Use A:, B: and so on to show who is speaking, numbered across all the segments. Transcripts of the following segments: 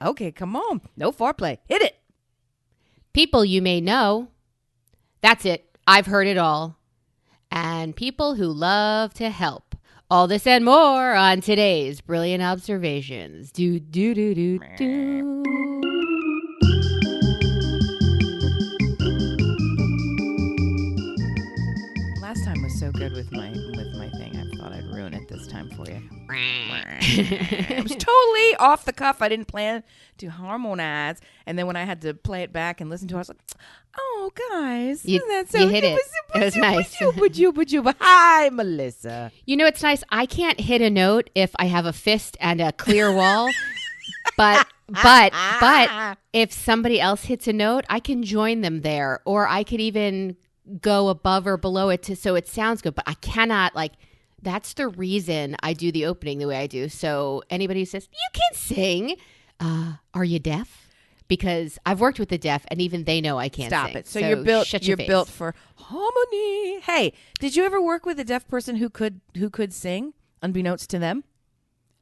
A: Okay, come on. No foreplay. Hit it.
B: People you may know. That's it. I've heard it all. And people who love to help. All this and more on today's Brilliant Observations. Do, do, do, do, do.
A: Last time was so good with my thing. I thought I'd ruin it this time for you. It was totally off the cuff. I didn't plan to harmonize. And then when I had to play it back and listen to it, I was like, oh, guys.
B: You hit it. It was nice.
A: Would you? Hi, Melissa.
B: You know, it's nice. I can't hit a note if I have a fist and a clear wall. But if somebody else hits a note, I can join them there. Or I could even go above or below it so it sounds good. But I cannot, that's the reason I do the opening the way I do. So anybody who says, you can sing, are you deaf? Because I've worked with the deaf, and even they know I can't
A: Stop
B: sing.
A: it. So you're built
B: face.
A: for harmony. Hey, did you ever work with a deaf person who could sing, unbeknownst to them?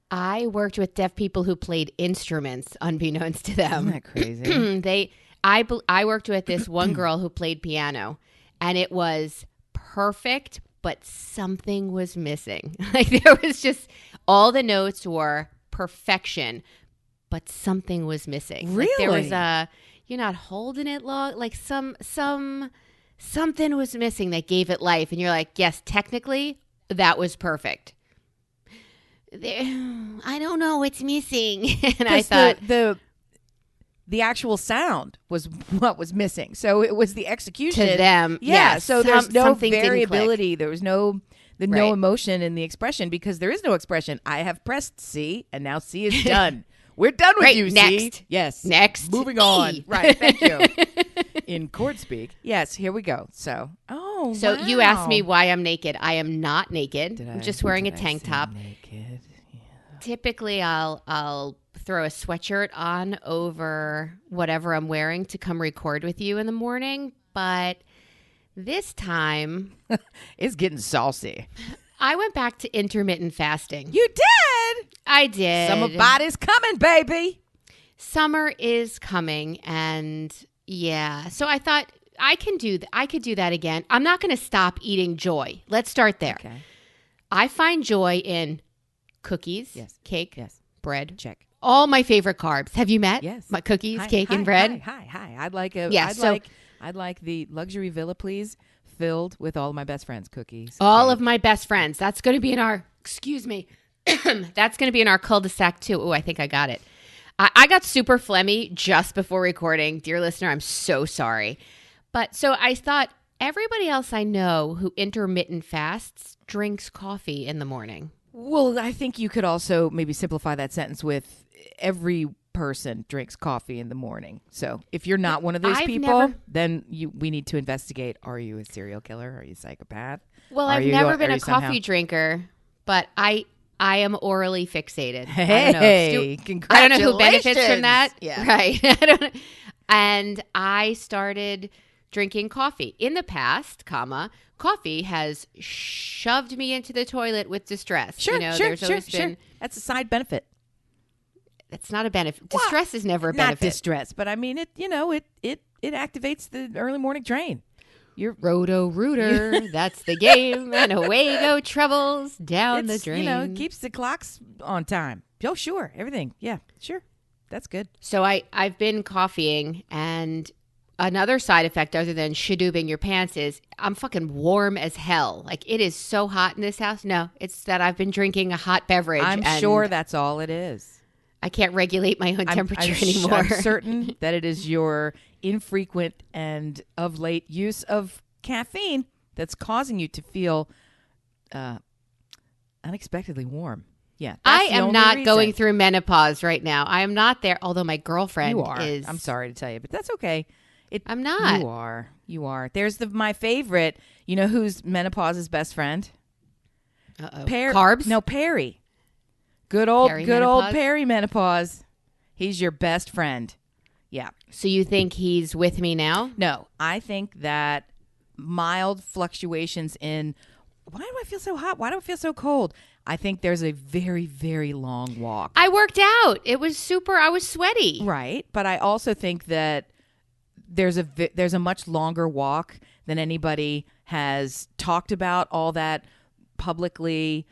B: I worked with deaf people who played instruments, unbeknownst to them.
A: Isn't that crazy?
B: I worked with this one girl who played piano, and it was perfect, but something was missing. There was just, all the notes were perfection, but something was missing.
A: Really?
B: There was you're not holding it long. Something was missing that gave it life. And you're like, yes, technically, that was perfect. I don't know what's missing. And I thought
A: the actual sound was what was missing. So it was the execution
B: to them.
A: Yeah. So there's no
B: something
A: variability. There was no emotion in the expression, because there is no expression. I have pressed C, and now C is done. We're done with you,
B: next.
A: C. Yes.
B: Next.
A: Moving on. Right. Thank you. In chord speak. Yes. Here we go. So
B: you asked me why I'm naked. I am not naked. I'm just wearing a tank top.
A: Naked? Yeah.
B: Typically, I'll throw a sweatshirt on over whatever I'm wearing to come record with you in the morning. But this time,
A: it's getting saucy.
B: I went back to intermittent fasting.
A: You did?
B: I did.
A: Somebody's coming, baby.
B: Summer is coming, and yeah. So I thought I could do that again. I'm not going to stop eating joy. Let's start there.
A: Okay.
B: I find joy in cookies,
A: yes,
B: cake,
A: yes,
B: bread.
A: Check.
B: All my favorite carbs. Have you met?
A: Yes.
B: My cookies, cake, and bread.
A: Hi. I'd like the luxury villa, please, filled with all of my best friends' cookies.
B: All of my best friends. That's going to be in our, excuse me, that's going to be in our cul-de-sac too. Oh, I think I got it. I got super phlegmy just before recording. Dear listener, I'm so sorry. But so I thought everybody else I know who intermittent fasts drinks coffee in the morning.
A: Well, I think you could also maybe simplify that sentence with every person drinks coffee in the morning. So if you're not one of those people, then we need to investigate. Are you a serial killer? Are you a psychopath?
B: Well, I've never been a coffee drinker, but I am orally fixated.
A: Hey,
B: I don't know who benefits from that.
A: Yeah.
B: Right. I don't know. And I started drinking coffee. In the past, coffee has shoved me into the toilet with distress.
A: Sure.
B: Been,
A: that's a side benefit.
B: It's not a benefit. Distress is never a benefit.
A: Not distress, but I mean it activates the early morning drain.
B: You're Roto-Rooter, that's the game, and away go troubles down the drain.
A: It keeps the clocks on time. Oh, sure, everything. Yeah, sure. That's good.
B: So I've been coffeeing, and another side effect other than shadoobing your pants is I'm fucking warm as hell. Like, it is so hot in this house. No, it's that I've been drinking a hot beverage.
A: I'm sure that's all it is.
B: I can't regulate my own temperature anymore.
A: I'm certain that it is your infrequent and of late use of caffeine that's causing you to feel unexpectedly warm. Yeah,
B: I am not going through menopause right now. I am not there, although my girlfriend is.
A: I'm sorry to tell you, but that's okay.
B: I'm not.
A: You are. There's my favorite. You know who's menopause's best friend?
B: Uh-oh.
A: Carbs? No, Perry. Good old perimenopause. He's your best friend. Yeah.
B: So you think he's with me now?
A: No, I think that mild fluctuations in why do I feel so hot? Why do I feel so cold? I think there's a very, very long walk.
B: I worked out. It was super. I was sweaty.
A: Right. But I also think that there's a much longer walk than anybody has talked about all that publicly,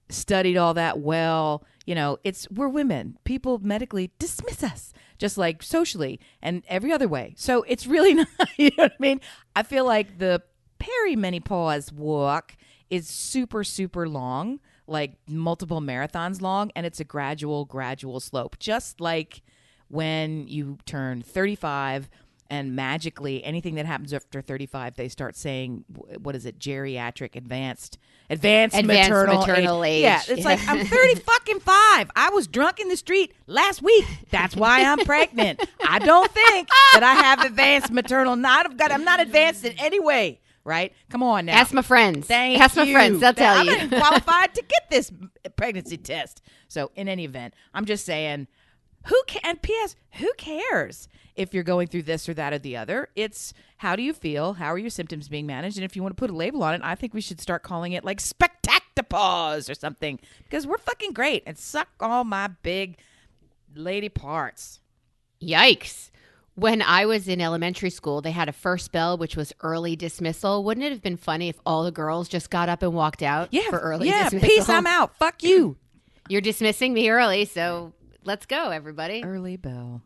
A: studied all that well. You know, we're women. People medically dismiss us, just like socially and every other way. So it's really not, you know what I mean? I feel like the perimenopause walk is super, super long, like multiple marathons long, and it's a gradual slope. Just like when you turn 35 and magically anything that happens after 35, they start saying, what is it, geriatric, advanced maternal age. Yeah, it's like, I'm 30 fucking 5. I was drunk in the street last week. That's why I'm pregnant. I don't think that I have advanced maternal. I'm not advanced in any way. Right? Come on now.
B: Ask my friends.
A: Ask
B: my friends. They'll tell you.
A: I'm not qualified to get this pregnancy test. So in any event, I'm just saying, and P.S., who cares if you're going through this or that or the other? It's how do you feel? How are your symptoms being managed? And if you want to put a label on it, I think we should start calling it like spectactopause or something, because we're fucking great and suck all my big lady parts.
B: Yikes. When I was in elementary school, they had a first bell, which was early dismissal. Wouldn't it have been funny if all the girls just got up and walked out for early dismissal? Yeah,
A: peace, I'm out. Fuck you.
B: You're dismissing me early, so let's go, everybody.
A: Early bell.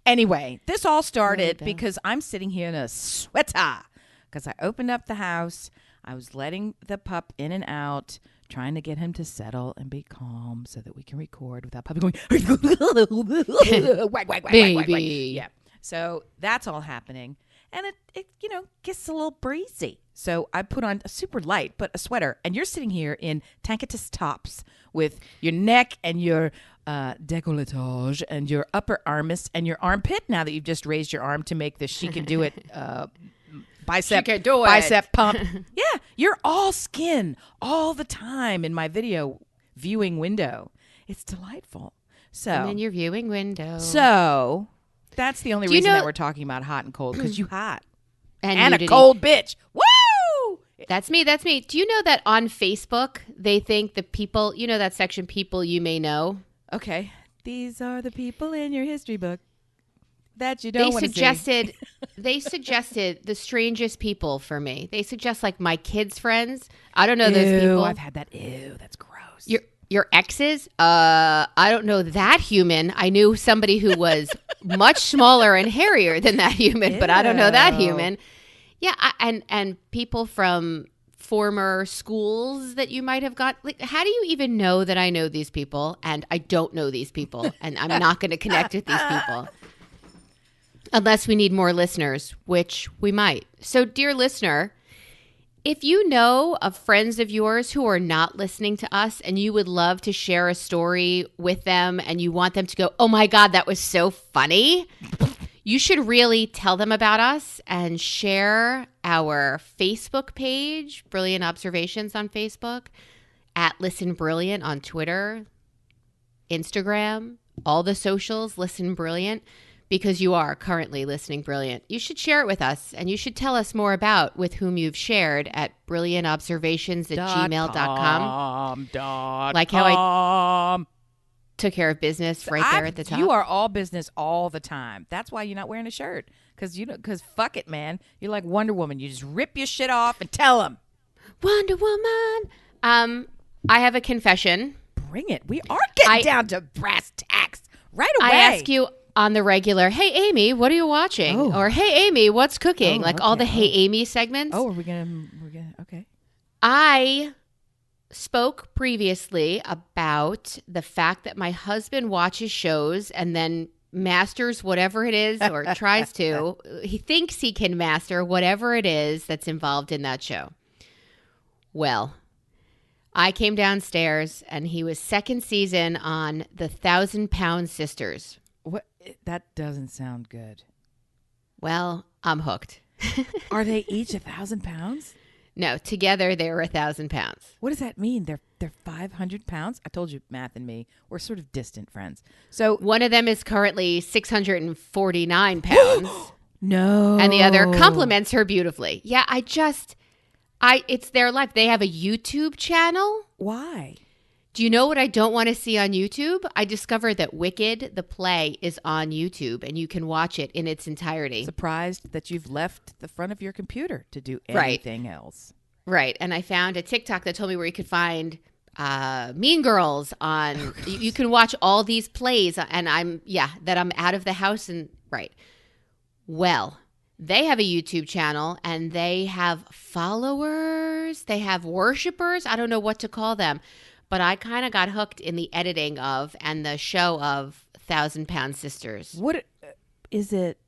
A: Anyway, this all started because I'm sitting here in a sweater because I opened up the house. I was letting the pup in and out, trying to get him to settle and be calm so that we can record without puppy going wag, wag, wag,
B: baby.
A: Wag, wag. Yeah. So that's all happening. And it gets a little breezy. So I put on a super light, but a sweater. And you're sitting here in tankatus tops with your neck and your décolletage and your upper armis and your armpit, now that you've just raised your arm to make the she can do it bicep pump. Yeah, you're all skin all the time in my video viewing window. It's delightful. So
B: I'm in your viewing window.
A: So that's the only reason that we're talking about hot and cold, because you hot and
B: nudity.
A: A cold bitch. Woo!
B: That's me. Do you know that on Facebook they think the people, you know that section, people you may know?
A: Okay, these are the people in your history book that you don't want to see. They suggested the strangest people for me. They suggest like my kids' friends. I don't know those people. I've had that. Ew, that's gross.
B: Your exes? I don't know that human. I knew somebody who was much smaller and hairier than that human, but I don't know that human. Yeah, and people from former schools that you might have got. Like, how do you even know that I know these people and I don't know these people and I'm not going to connect with these people? Unless we need more listeners, which we might. So, dear listener, if you know of friends of yours who are not listening to us and you would love to share a story with them and you want them to go, oh my God, that was so funny, you should really tell them about us and share our Facebook page, Brilliant Observations on Facebook, at Listen Brilliant on Twitter, Instagram, all the socials, Listen Brilliant. Because you are currently listening brilliant. You should share it with us, and you should tell us more about with whom you've shared at brilliantobservations@gmail.com. Like how I took care of business right there at the top.
A: You are all business all the time. That's why you're not wearing a shirt. Because fuck it, man. You're like Wonder Woman. You just rip your shit off and tell them.
B: Wonder Woman. I have a confession.
A: Bring it. We are getting down to brass tacks right away.
B: I ask you on the regular, hey, Amy, what are you watching? Oh. Or, hey, Amy, what's cooking? All the Hey, Amy segments.
A: Oh, we're going to, okay.
B: I spoke previously about the fact that my husband watches shows and then masters whatever it is or tries to. He thinks he can master whatever it is that's involved in that show. Well, I came downstairs and he was second season on the 1,000-Pound Sisters.
A: What? That doesn't sound good.
B: Well, I'm hooked.
A: Are they each 1,000 pounds?
B: No, together they were 1,000 pounds.
A: What does that mean? They're 500 pounds? I told you, Math and me, we're sort of distant friends. So
B: one of them is currently 649 pounds.
A: No.
B: And the other complements her beautifully. Yeah, It's their life. They have a YouTube channel.
A: Why?
B: Do you know what I don't want to see on YouTube? I discovered that Wicked, the play, is on YouTube, and you can watch it in its entirety.
A: Surprised that you've left the front of your computer to do anything else.
B: Right. And I found a TikTok that told me where you could find Mean Girls on. You can watch all these plays, and I'm out of the house. And right. Well, they have a YouTube channel, and they have followers. They have worshipers. I don't know what to call them. But I kind of got hooked in the editing of and the show of 1,000-Pound Sisters.
A: What is it?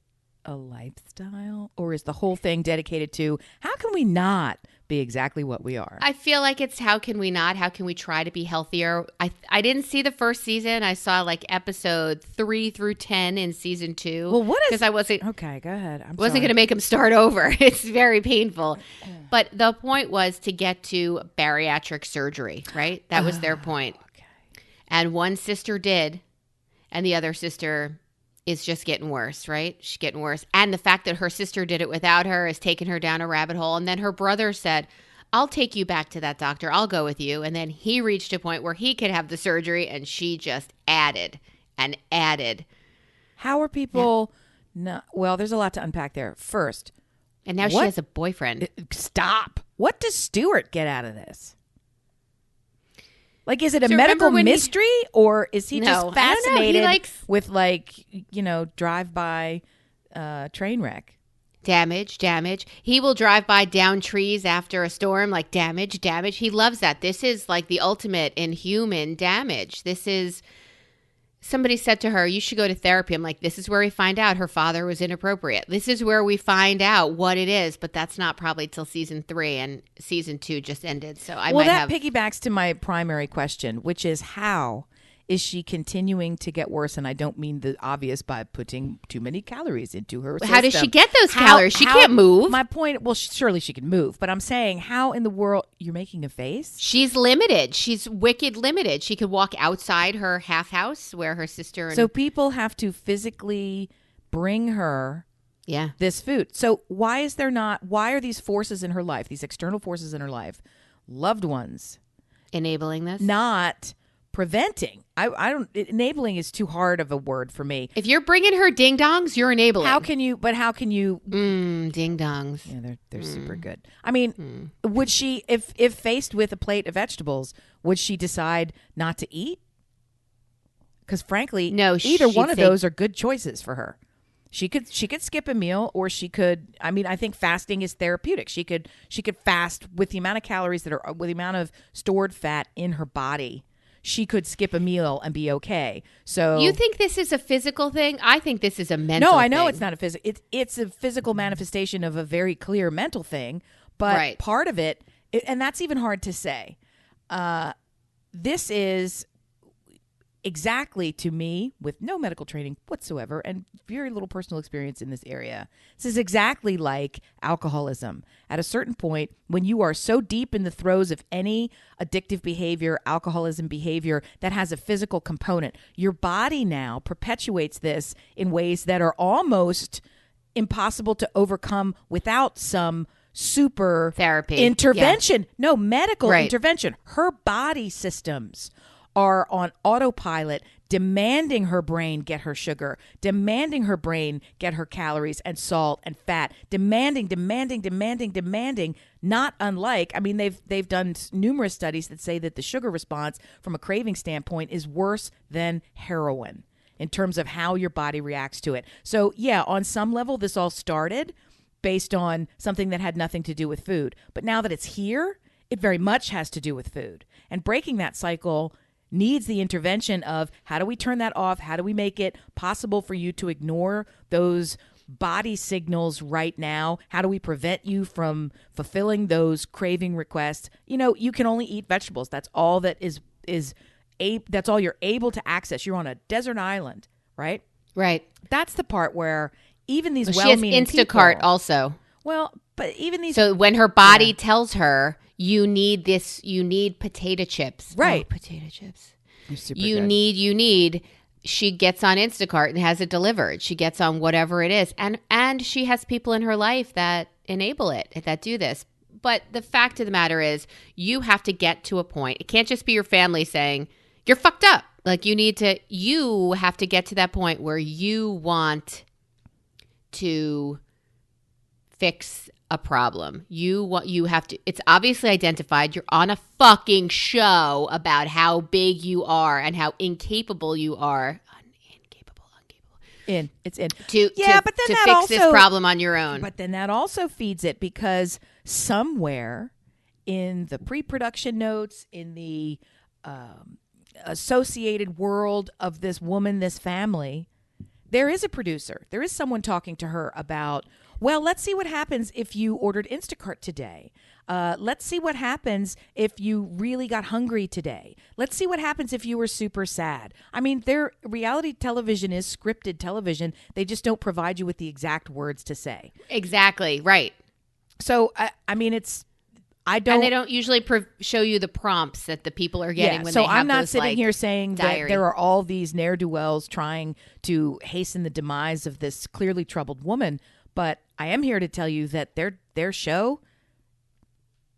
A: A lifestyle, or is the whole thing dedicated to how can we not be exactly what we are?
B: I feel like it's how can we not? How can we try to be healthier? I didn't see the first season. I saw like episode 3 through 10 in season 2.
A: Well, what is?
B: Because I wasn't
A: okay. Go ahead. I
B: wasn't going to make them start over. It's very painful. But the point was to get to bariatric surgery. Right? That was their point.
A: Okay.
B: And one sister did, and the other sister is just getting worse, right? She's getting worse. And the fact that her sister did it without her has taken her down a rabbit hole. And then her brother said, I'll take you back to that doctor. I'll go with you. And then he reached a point where he could have the surgery, and she just added and added.
A: How are people not? Well, there's a lot to unpack there. First.
B: And now she has a boyfriend.
A: Stop. What does Stuart get out of this? Like, is it a medical mystery, or is he just fascinated with, like, drive-by train wreck?
B: Damage. He will drive by down trees after a storm, like damage. He loves that. This is like the ultimate in human damage. This is... Somebody said to her, you should go to therapy. I'm like, this is where we find out her father was inappropriate. This is where we find out what it is, but that's not probably till season 3, and season 2 just ended. So that
A: piggybacks to my primary question, which is how is she continuing to get worse? And I don't mean the obvious by putting too many calories into her system.
B: How does she get those calories? She can't move.
A: My point, well, surely she can move, but I'm saying how in the world, you're making a face?
B: She's limited. She's wicked limited. She could walk outside her half house where her sister.
A: So people have to physically bring her this food. So why are these forces in her life, these external forces in her life, loved ones,
B: enabling this?
A: Not preventing. I don't. Enabling is too hard of a word for me.
B: If you're bringing her ding dongs, you're enabling.
A: How can you?
B: Ding dongs.
A: Yeah, they're super good. I mean, would she, if faced with a plate of vegetables, would she decide not to eat? Because frankly,
B: no.
A: Either one of those are good choices for her. She could skip a meal, or she could. I mean, I think fasting is therapeutic. She could fast with the amount of calories with the amount of stored fat in her body. She could skip a meal and be okay. So
B: you think this is a physical thing? I think this is a mental thing.
A: No, I know it's not a physical. It's a physical manifestation of a very clear mental thing. But part of it, and that's even hard to say. This is exactly, to me, with no medical training whatsoever and very little personal experience in this area, this is exactly like alcoholism. At a certain point, when you are so deep in the throes of any addictive behavior, alcoholism behavior that has a physical component, your body now perpetuates this in ways that are almost impossible to overcome without some super
B: therapy
A: intervention. No, medical intervention. Her body systems are on autopilot, demanding her brain get her sugar, demanding her brain get her calories and salt and fat, demanding, not unlike, I mean, they've done numerous studies that say that the sugar response from a craving standpoint is worse than heroin in terms of how your body reacts to it. So yeah, on some level, this all started based on something that had nothing to do with food. But now that it's here, it very much has to do with food. And breaking that cycle needs the intervention of how do we turn that off? How do we make it possible for you to ignore those body signals right now? How do we prevent you from fulfilling those craving requests? You can only eat vegetables. That's all that that's all you're able to access. You're on a desert island, right?
B: Right.
A: That's the part where even these
B: she has Instacart
A: people,
B: also.
A: Well, but even these.
B: So when her body tells her, you need this, you need potato chips.
A: Right.
B: Oh, potato chips.
A: You
B: need, she gets on Instacart and has it delivered. She gets on whatever it is. And she has people in her life that enable it, that do this. But the fact of the matter is, you have to get to a point. It can't just be your family saying, you're fucked up. Like, you have to get to that point where you want to fix a problem. You have to, it's obviously identified. You're on a fucking show about how big you are and how incapable you are.
A: It's in.
B: To
A: but then that
B: fix
A: also,
B: this problem on your own.
A: But then that also feeds it, because somewhere in the pre-production notes, in the associated world of this woman, this family, there is a producer. There is someone talking to her about, well, let's see what happens if you ordered Instacart today. Let's see what happens if you really got hungry today. Let's see what happens if you were super sad. I mean, their reality television is scripted television. They just don't provide you with the exact words to say.
B: Exactly. Right.
A: So, I mean, and
B: they don't usually show you the prompts that the people are getting when they have
A: I'm not
B: those,
A: sitting here saying
B: diary.
A: that there are all these ne'er-do-wells trying to hasten the demise of this clearly troubled woman, but I am here to tell you that their show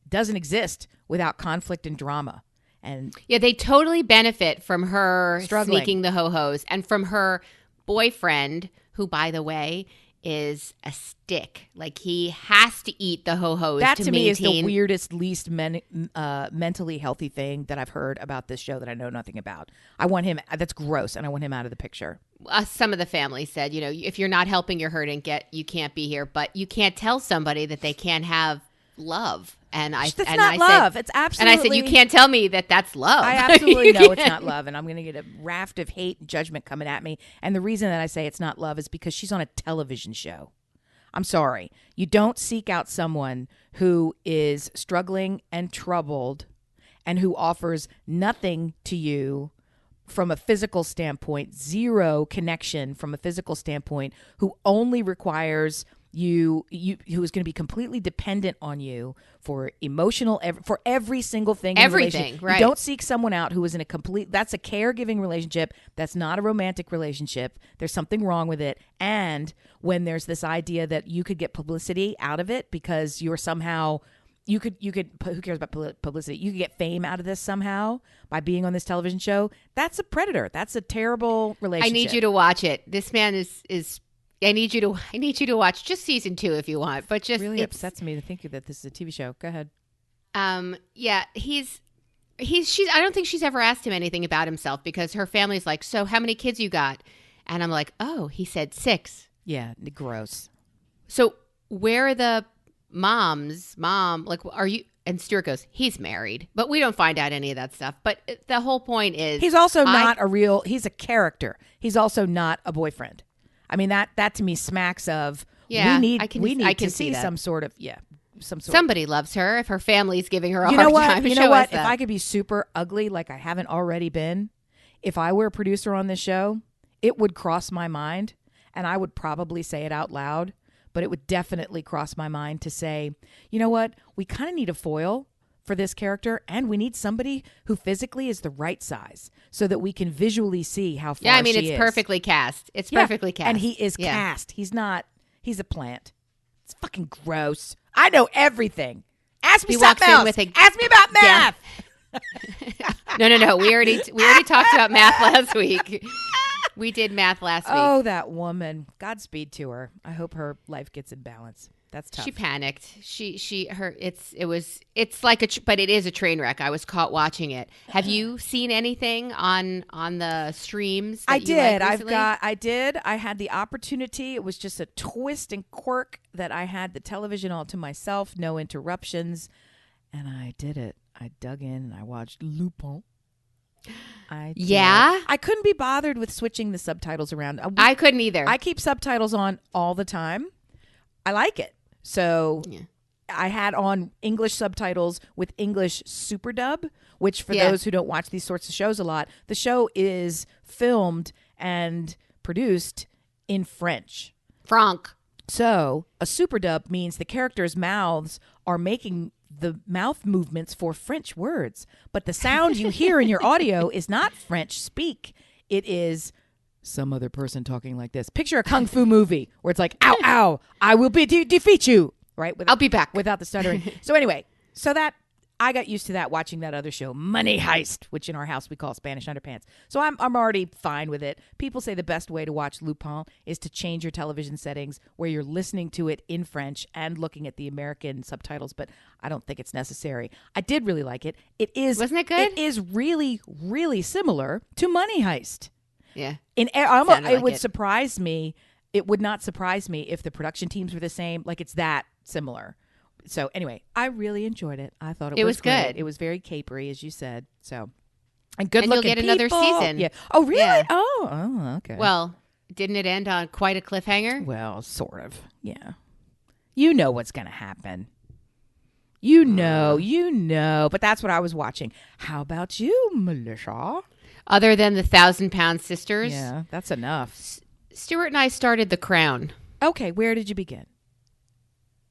A: doesn't exist without conflict and drama. And
B: yeah, they totally benefit from her
A: struggling.
B: Sneaking the ho-hos, and from her boyfriend, who, by the way, is a stick. Like, he has to eat the ho-hos.
A: That to me is the weirdest, least mentally healthy thing that I've heard about this show that I know nothing about. I want him. That's gross, and I want him out of the picture.
B: Some of the family said, if you're not helping your hurting, you can't be here. But you can't tell somebody that they can't have love. And
A: that's not love. It's absolutely.
B: And I said, you can't tell me that that's love.
A: I absolutely know it's not love, and I'm going to get a raft of hate and judgment coming at me. And the reason that I say it's not love is because she's on a television show. I'm sorry. You don't seek out someone who is struggling and troubled and who offers nothing to you from a physical standpoint, zero connection from a physical standpoint, who only requires who is going to be completely dependent on you for emotional, for every single thing.
B: Everything, right?
A: You don't seek someone out who is in that's a caregiving relationship. That's not a romantic relationship. There's something wrong with it. And when there's this idea that you could get publicity out of it because you're somehow, who cares about publicity? You could get fame out of this somehow by being on this television show. That's a predator. That's a terrible relationship.
B: I need you to watch it. This man is I need you to watch just season 2 if you want, but just
A: really upsets me to think that this is a TV show. Go ahead.
B: Yeah, she's. I don't think she's ever asked him anything about himself, because her family's like, so how many kids you got? And I'm like, oh, he said 6.
A: Yeah, gross.
B: So where are the moms? Mom, like, are you? And Stuart goes, he's married, but we don't find out any of that stuff. But the whole point is,
A: he's also he's a character. He's also not a boyfriend. I mean, that to me smacks of, we need to see some sort of,
B: somebody loves her. If her family's giving her a
A: hard
B: time,
A: you know what? If I could be super ugly like I haven't already been, if I were a producer on this show, it would cross my mind, and I would probably say it out loud, but it would definitely cross my mind to say, you know what? We kind of need a foil for this character, and we need somebody who physically is the right size so that we can visually see how far she is.
B: It's perfectly cast. It's perfectly cast.
A: And he is cast. He's a plant. It's fucking gross. I know everything. Ask me something else. Ask me about math.
B: No. We already talked about math last week. We did math last week.
A: Oh, that woman. Godspeed to her. I hope her life gets in balance. That's tough.
B: She panicked. But it is a train wreck. I was caught watching it. Have you seen anything on the streams?
A: I did. I had the opportunity. It was just a twist and quirk that I had the television all to myself, no interruptions, and I did it. I dug in and I watched Lupin. I couldn't be bothered with switching the subtitles around.
B: I couldn't either.
A: I keep subtitles on all the time. I like it. So I had on English subtitles with English super dub, which for those who don't watch these sorts of shows a lot, the show is filmed and produced in French.
B: Franc.
A: So a super dub means the characters' mouths are making the mouth movements for French words, but the sound you hear in your audio is not French speak. It is some other person talking like this. Picture a kung fu movie where it's like, ow, ow, I will defeat you. right?
B: I'll be back.
A: Without the stuttering. So anyway, so that I got used to that watching that other show, Money Heist, which in our house we call Spanish Underpants. So I'm already fine with it. People say the best way to watch Lupin is to change your television settings where you're listening to it in French and looking at the American subtitles, but I don't think it's necessary. I did really like it.
B: Wasn't it good?
A: It is really, really similar to Money Heist.
B: Yeah.
A: It would surprise me. It would not surprise me if the production teams were the same. Like, it's that similar. So anyway, I really enjoyed it. I thought it was
B: good.
A: Great. It was very capery, as you said. So, and good looking
B: you'll get
A: people.
B: another season.
A: Yeah. Oh, really?
B: Yeah.
A: Oh, okay.
B: Well, didn't it end on quite a cliffhanger?
A: Well, sort of. Yeah. You know what's going to happen. You know. But that's what I was watching. How about you, Melissa?
B: Other than the 1,000-pound sisters?
A: Yeah, that's enough.
B: Stuart and I started The Crown.
A: Okay, where did you begin?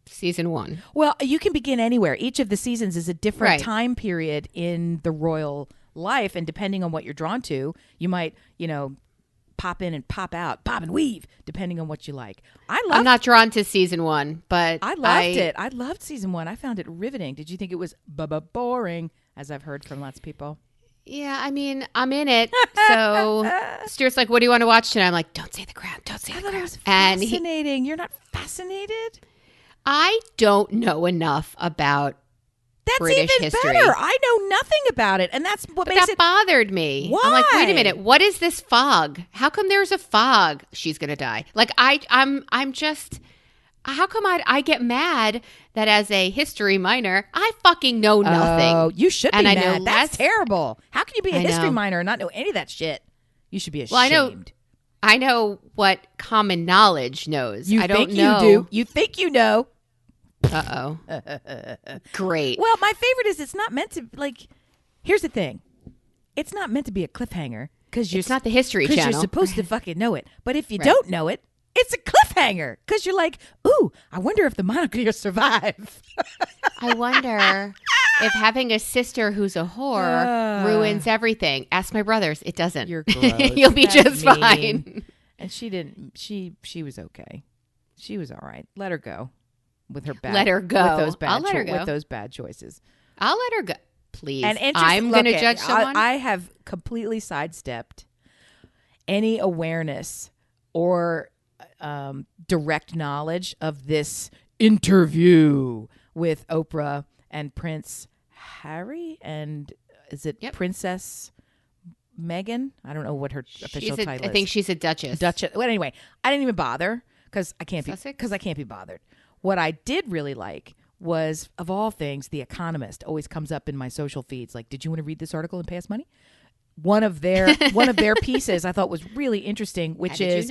B: Season 1.
A: Well, you can begin anywhere. Each of the seasons is a different
B: Right.
A: time period in the royal life, and depending on what you're drawn to, you might, pop in and pop out, bob and weave, depending on what you like.
B: I'm not drawn to season 1, but
A: I loved it. I loved season 1. I found it riveting. Did you think it was boring, as I've heard from lots of people?
B: Yeah, I mean, I'm in it. So Stuart's like, what do you want to watch tonight? I'm like, don't say The Crown. Don't say The Crown.
A: It was fascinating. You're not fascinated?
B: I don't know enough about British
A: even
B: history.
A: Better. I know nothing about it, and that's what makes
B: that
A: it
B: bothered me.
A: Why?
B: I'm like, wait a minute, what is this fog? How come there's a fog? She's gonna die. Like I'm just. How come I get mad that as a history minor, I fucking know nothing?
A: Oh, you should be
B: and
A: mad.
B: I know
A: That's
B: less.
A: terrible. How can you be a
B: I
A: history
B: know.
A: minor and not know any of that shit? You should be ashamed.
B: Well, I know what common knowledge knows.
A: You
B: I don't
A: think
B: know.
A: you do. You think you know.
B: Uh-oh. Great.
A: Well, my favorite is it's not meant to, here's the thing. It's not meant to be a cliffhanger because
B: It's not the History
A: Channel.
B: Channel.
A: You're supposed to fucking know it. But if you
B: Right.
A: don't know it, it's a cliffhanger because you're like, ooh, I wonder if the monarchy will survive.
B: I wonder if having a sister who's a whore ruins everything. Ask my brothers. It doesn't.
A: You're gross.
B: You'll be
A: That's
B: just
A: mean.
B: fine.
A: And she didn't, she was okay. She was all right. Let her go with her bad.
B: Let her go.
A: With those bad
B: I'll let her go.
A: With those bad choices.
B: I'll let her go. Please.
A: And
B: I'm going to judge someone.
A: I have completely sidestepped any awareness or direct knowledge of this interview with Oprah and Prince Harry and is it Princess Meghan? I don't know what her official title is.
B: I think she's a duchess.
A: Well, anyway, I didn't even bother because I can't
B: Sussex?
A: be bothered. What I did really like was, of all things, The Economist always comes up in my social feeds. Like, did you want to read this article and pay us money? One of their pieces I thought was really interesting, which is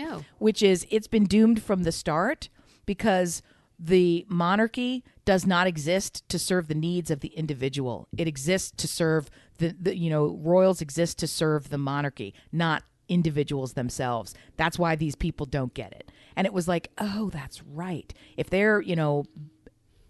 A: it's been doomed from the start because the monarchy does not exist to serve the needs of the individual. It exists to serve royals exist to serve the monarchy, not individuals themselves. That's why these people don't get it. And it was like, oh, that's right. If they're,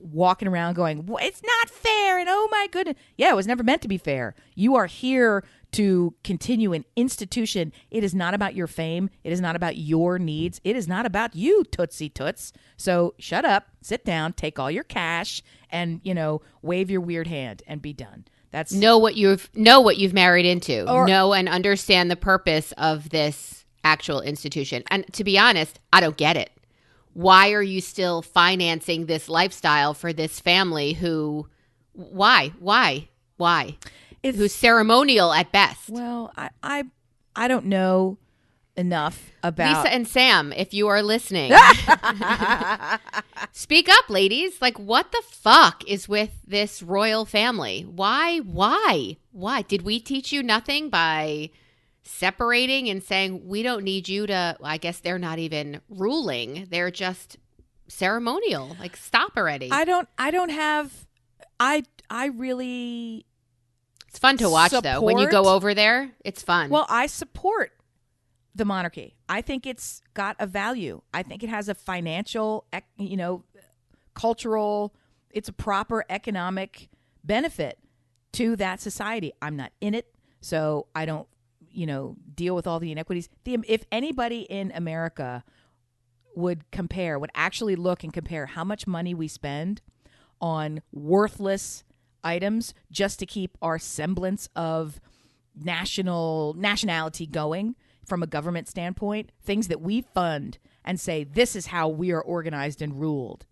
A: walking around going, well, it's not fair. And oh my goodness. Yeah, it was never meant to be fair. You are here to continue an institution. It is not about your fame. It is not about your needs. It is not about you, Tootsie Toots. So shut up, sit down, take all your cash and, wave your weird hand and be done. That's
B: know what you've married into. Know and understand the purpose of this actual institution. And to be honest, I don't get it. Why are you still financing this lifestyle for this family why? Who's ceremonial at best?
A: Well, I don't know enough about
B: Lisa and Sam, if you are listening. Speak up, ladies. Like, what the fuck is with this royal family? Why? Did we teach you nothing by separating and saying we don't need you to? I guess they're not even ruling. They're just ceremonial. Like, stop already.
A: I really
B: It's fun to watch though. When you go over there, it's fun.
A: Well, I support the monarchy. I think it's got a value. I think it has a financial, cultural, it's a proper economic benefit to that society. I'm not in it, so I don't, deal with all the inequities. If anybody in America would actually look and compare how much money we spend on worthless items just to keep our semblance of nationality going from a government standpoint, things that we fund and say, this is how we are organized and ruled.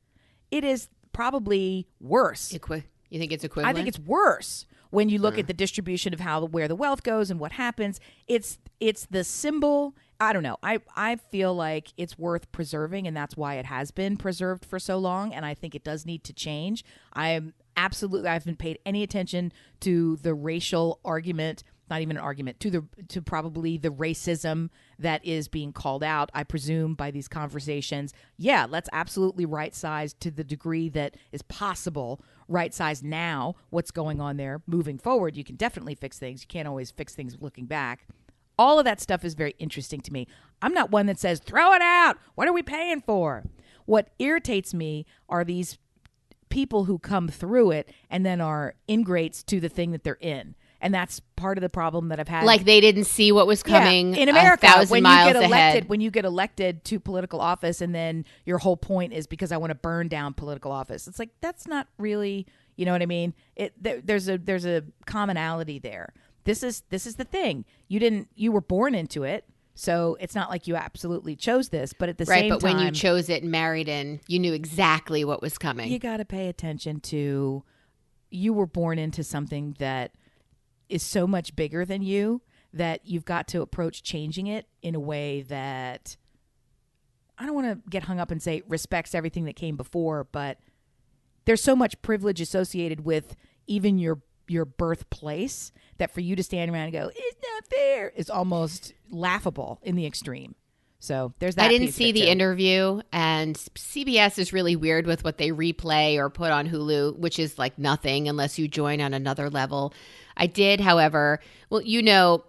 A: It is probably worse.
B: You think it's equivalent?
A: I think it's worse when you look at the distribution of where the wealth goes and what happens. It's the symbol. I don't know. I feel like it's worth preserving, and that's why it has been preserved for so long, and I think it does need to change. I haven't paid any attention to the racial argument, not even an argument, to probably the racism that is being called out, I presume, by these conversations. Yeah, let's absolutely right size to the degree that is possible. Right size now what's going on there. Moving forward, you can definitely fix things. You can't always fix things looking back. All of that stuff is very interesting to me. I'm not one that says, throw it out. What are we paying for? What irritates me are these people who come through it and then are ingrates to the thing that they're in. And that's part of the problem that I've had.
B: Like they didn't see what was coming
A: in America,
B: 1,000 miles ahead.
A: When you get elected to political office, and then your whole point is because I want to burn down political office. It's like, that's not really, you know what I mean? There's a commonality there. This is the thing. You were born into it. So it's not like you absolutely chose this, but at the same time.
B: Right, but when you chose it and married in, you knew exactly what was coming.
A: You got to pay attention to, you were born into something that is so much bigger than you that you've got to approach changing it in a way that, I don't want to get hung up and say respects everything that came before, but there's so much privilege associated with even your birthplace that for you to stand around and go, it's not fair, is almost laughable in the extreme. So there's that.
B: I didn't see the interview, and CBS is really weird with what they replay or put on Hulu, which is like nothing unless you join on another level. I did, however, well, you know,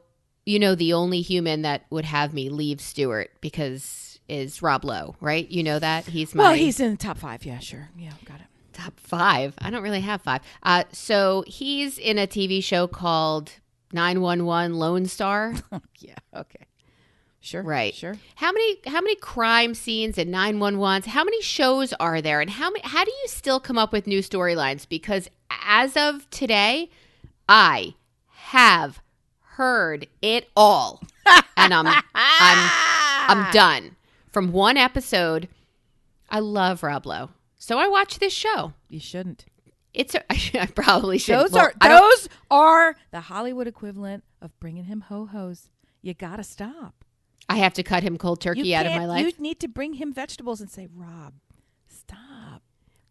B: the only human that would have me leave Stewart is Rob Lowe, right? You know that? He's
A: in the top 5. Yeah, sure. Yeah, got it.
B: Top 5? I don't really have 5. So he's in a TV show called 911 Lone Star.
A: Yeah, okay. Sure.
B: Right.
A: Sure.
B: How many crime scenes and 911s? How many shows are there? And how do you still come up with new storylines? Because as of today, I have heard it all. And I'm done. From one episode, I love Rob Lowe. So I watch this show.
A: You shouldn't.
B: I probably should.
A: Those are the Hollywood equivalent of bringing him ho-hos. You got to stop.
B: I have to cut him cold turkey out of my life.
A: You need to bring him vegetables and say, Rob, stop.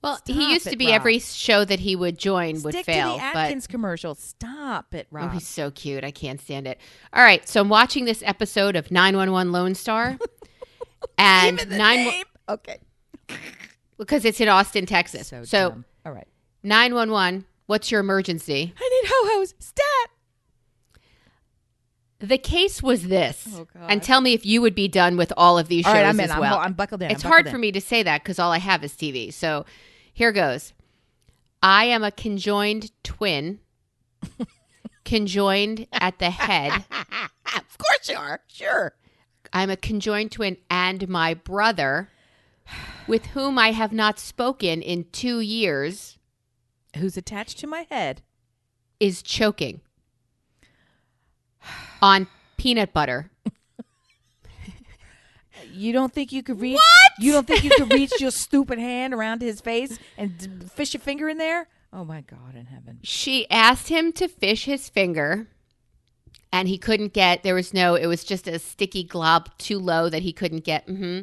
B: Well, he used to be, Rob. Every show that he would join would fail.
A: Stick to the Atkins commercial. Stop it, Rob.
B: Oh, he's so cute. I can't stand it. All right, so I'm watching this episode of 911 Lone Star. And
A: even the name? Okay.
B: Because it's in Austin, Texas. So
A: dumb. All right.
B: 911, what's your emergency?
A: I need ho-hos. Stat.
B: The case was this.
A: Oh, God.
B: And tell me if you would be done with all of these shows as well.
A: I'm buckled in.
B: It's hard for me to say that because all I have is TV. So here goes. I am a conjoined twin. Conjoined at the head.
A: Of course you are. Sure.
B: I'm a conjoined twin, and my brother, with whom I have not spoken in 2 years,
A: who's attached to my head,
B: is choking on peanut butter.
A: You don't think you could reach?
B: What?
A: You don't think you could reach your stupid hand around his face and fish your finger in there? Oh my God in heaven!
B: She asked him to fish his finger, and he couldn't get. It was just a sticky glob too low that he couldn't get. Mm-hmm.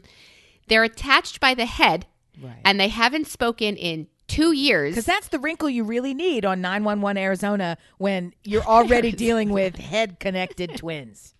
B: They're attached by the head, right. And they haven't spoken in 2 years.
A: Because that's the wrinkle you really need on 911 Arizona when you're already dealing with head-connected twins.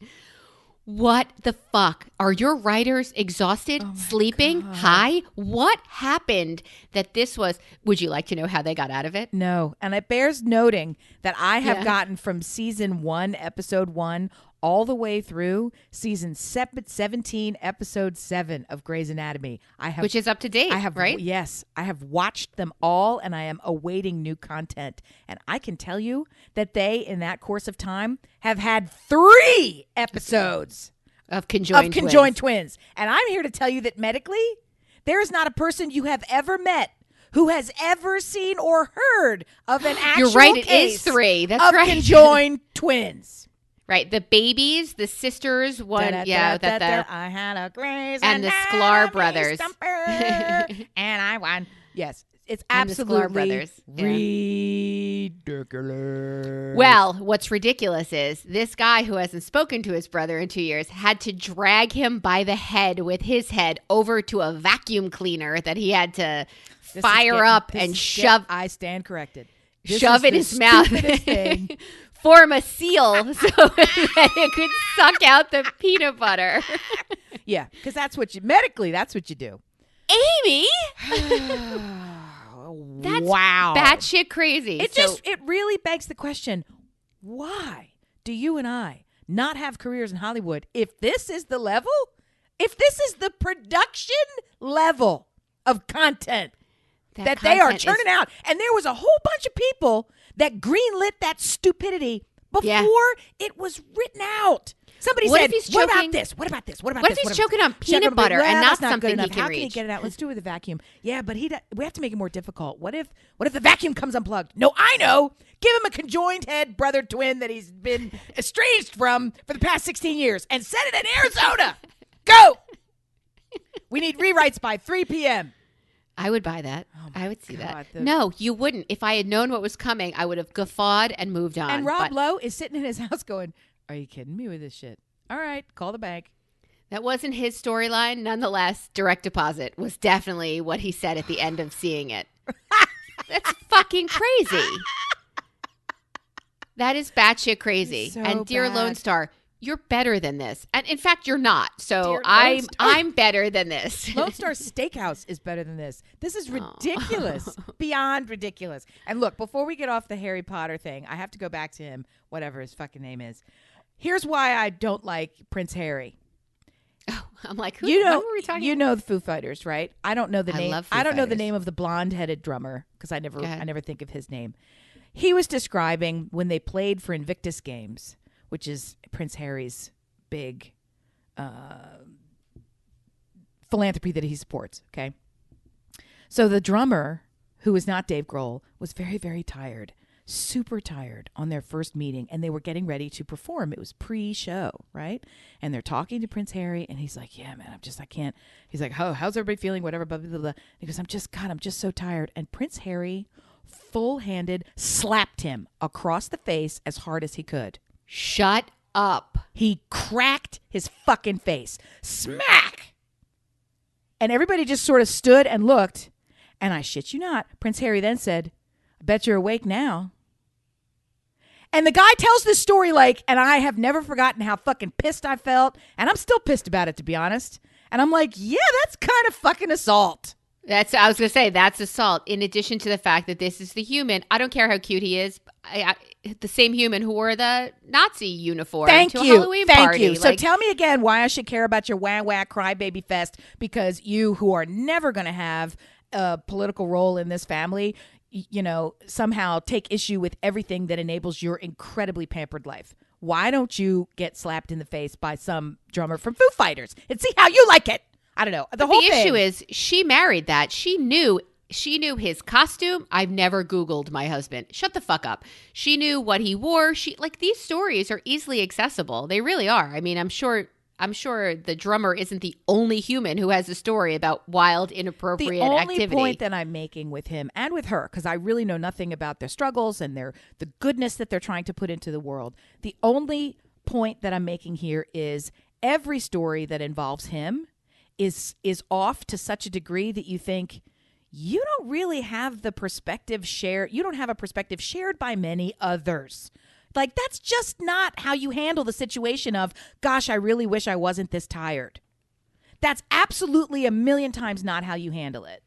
B: What the fuck? Are your writers exhausted, sleeping, high? What happened that this was? Would you like to know how they got out of it?
A: No. And it bears noting that I have gotten from season 1, episode 1, all the way through season 17, episode 7 of Grey's Anatomy.
B: Which is up to date, right?
A: Yes. I have watched them all, and I am awaiting new content. And I can tell you that they, in that course of time, have had 3 episodes
B: Of conjoined
A: twins. And I'm here to tell you that medically, there is not a person you have ever met who has ever seen or heard of an actual
B: You're right, it
A: case
B: is 3. That's
A: of
B: right.
A: conjoined twins.
B: Right, the babies, the sisters, one,
A: I had a Grey's
B: and the Sklar
A: Anatomy
B: brothers.
A: stumper, and I won. Yes, it's absolutely ridiculous.
B: Well, what's ridiculous is this guy who hasn't spoken to his brother in 2 years had to drag him by the head with his head over to a vacuum cleaner that he had to fire up and shove.
A: I stand corrected.
B: Shove in his mouth. Form a seal so that it could suck out the peanut butter.
A: Yeah, because that's what you do.
B: Amy, that's batshit crazy.
A: It really begs the question: why do you and I not have careers in Hollywood if this is the level? If this is the production level of content that they are churning out, and there was a whole bunch of people that greenlit that stupidity before it was written out. Somebody said, what about this? What about this? What about this?
B: What if he's choking on peanut butter and not something he can reach?
A: How can he get it out? Let's do it with a vacuum. Yeah, but we have to make it more difficult. What if the vacuum comes unplugged? No, I know. Give him a conjoined head brother twin that he's been estranged from for the past 16 years and set it in Arizona. Go. We need rewrites by 3 p.m.
B: I would buy that.
A: Oh
B: I would see that. No, you wouldn't. If I had known what was coming, I would have guffawed and moved on.
A: And Rob Lowe is sitting in his house going, are you kidding me with this shit? All right, call the bank.
B: That wasn't his storyline. Nonetheless, direct deposit was definitely what he said at the end of seeing it. That's fucking crazy. That is batshit crazy.
A: So
B: and dear
A: bad.
B: Lone Star, you're better than this. And in fact, you're not. So I'm better than this.
A: Lone Star Steakhouse is better than this. This is ridiculous. Beyond ridiculous. And look, before we get off the Harry Potter thing, I have to go back to him, whatever his fucking name is. Here's why I don't like Prince Harry.
B: Oh, I'm like, who
A: what
B: were we talking
A: You know the Foo Fighters, right? I don't know the name.
B: Love Foo
A: I don't know the
B: Fighters.
A: name of the blonde-headed drummer because I never think of his name. He was describing when they played for Invictus Games, which is Prince Harry's big philanthropy that he supports, okay? So the drummer, who is not Dave Grohl, was very, very tired, super tired on their first meeting, and they were getting ready to perform. It was pre-show, right? And they're talking to Prince Harry, and he's like, yeah, man, I can't. He's like, oh, how's everybody feeling? Whatever, blah, blah, blah, blah. He goes, I'm just so tired. And Prince Harry full-handed slapped him across the face as hard as he could.
B: Shut up.
A: He cracked his fucking face. Smack! And everybody just sort of stood and looked. And I shit you not, Prince Harry then said, I bet you're awake now. And the guy tells this story and I have never forgotten how fucking pissed I felt. And I'm still pissed about it, to be honest. And I'm like, yeah, that's kind of fucking assault.
B: I was going to say, that's assault. In addition to the fact that this is the human. I don't care how cute he is. The same human who wore the Nazi uniform to a Halloween party.
A: Thank you. So tell me again why I should care about your wah wah crybaby fest, because you, who are never going to have a political role in this family, somehow take issue with everything that enables your incredibly pampered life. Why don't you get slapped in the face by some drummer from Foo Fighters and see how you like it? I don't know. The
B: issue is she married that. She knew his costume. I've never Googled my husband. Shut the fuck up. She knew what he wore. These stories are easily accessible. They really are. I mean, I'm sure the drummer isn't the only human who has a story about wild, inappropriate activity.
A: The only point that I'm making with him and with her, because I really know nothing about their struggles and the goodness that they're trying to put into the world. The only point that I'm making here is every story that involves him is off to such a degree that you think you don't really have the perspective shared. You don't have a perspective shared by many others. That's just not how you handle the situation of, gosh, I really wish I wasn't this tired. That's absolutely a million times not how you handle it.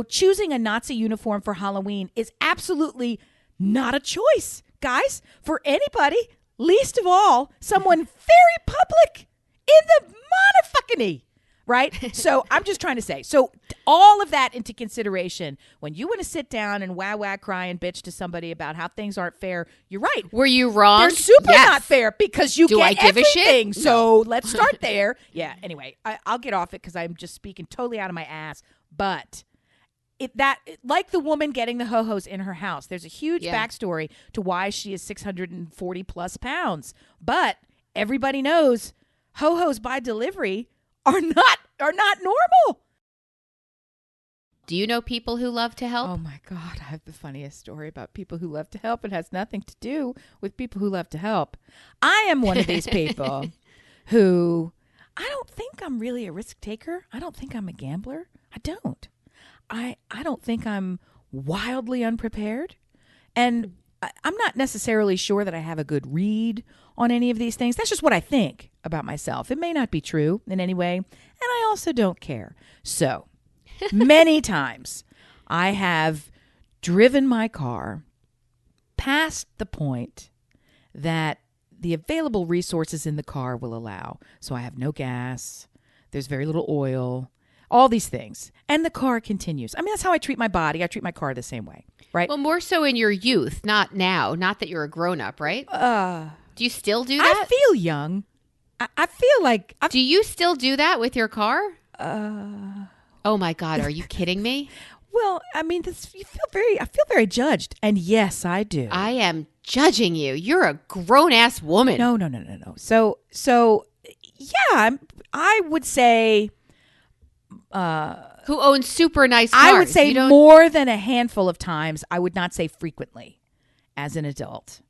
A: Choosing a Nazi uniform for Halloween is absolutely not a choice, guys, for anybody, least of all, someone very public in the motherfucking right? So I'm just trying to say, so all of that into consideration, when you want to sit down and wah, cry and bitch to somebody about how things aren't fair, you're right.
B: Were you wrong?
A: They're super
B: Yes.
A: not fair because you
B: Do
A: get
B: I give a shit?
A: everything. So let's start there. Yeah, anyway, I'll get off it because I'm just speaking totally out of my ass. But like the woman getting the ho-hos in her house, there's a huge backstory to why she is 640 plus pounds. But everybody knows ho-hos by delivery are not normal.
B: Do you know people who love to help?
A: Oh my God, I have the funniest story about people who love to help. It has nothing to do with people who love to help. I am one of these people who, I don't think I'm really a risk taker. I don't think I'm a gambler. I don't. I don't think I'm wildly unprepared. And I'm not necessarily sure that I have a good read on any of these things. That's just what I think about myself. It may not be true in any way. And I also don't care. So many times I have driven my car past the point that the available resources in the car will allow. So I have no gas. There's very little oil. All these things. And the car continues. I mean, that's how I treat my body. I treat my car the same way, right?
B: Well, more so in your youth, not now. Not that you're a grown-up, right? Do you still do that?
A: I feel young. I feel like...
B: Do you still do that with your car? Oh, my God. Are you kidding me?
A: Well, I mean, I feel very judged. And yes, I do.
B: I am judging you. You're a grown-ass woman.
A: No. So yeah, I would say...
B: who owns super nice cars.
A: I would say more than a handful of times. I would not say frequently as an adult.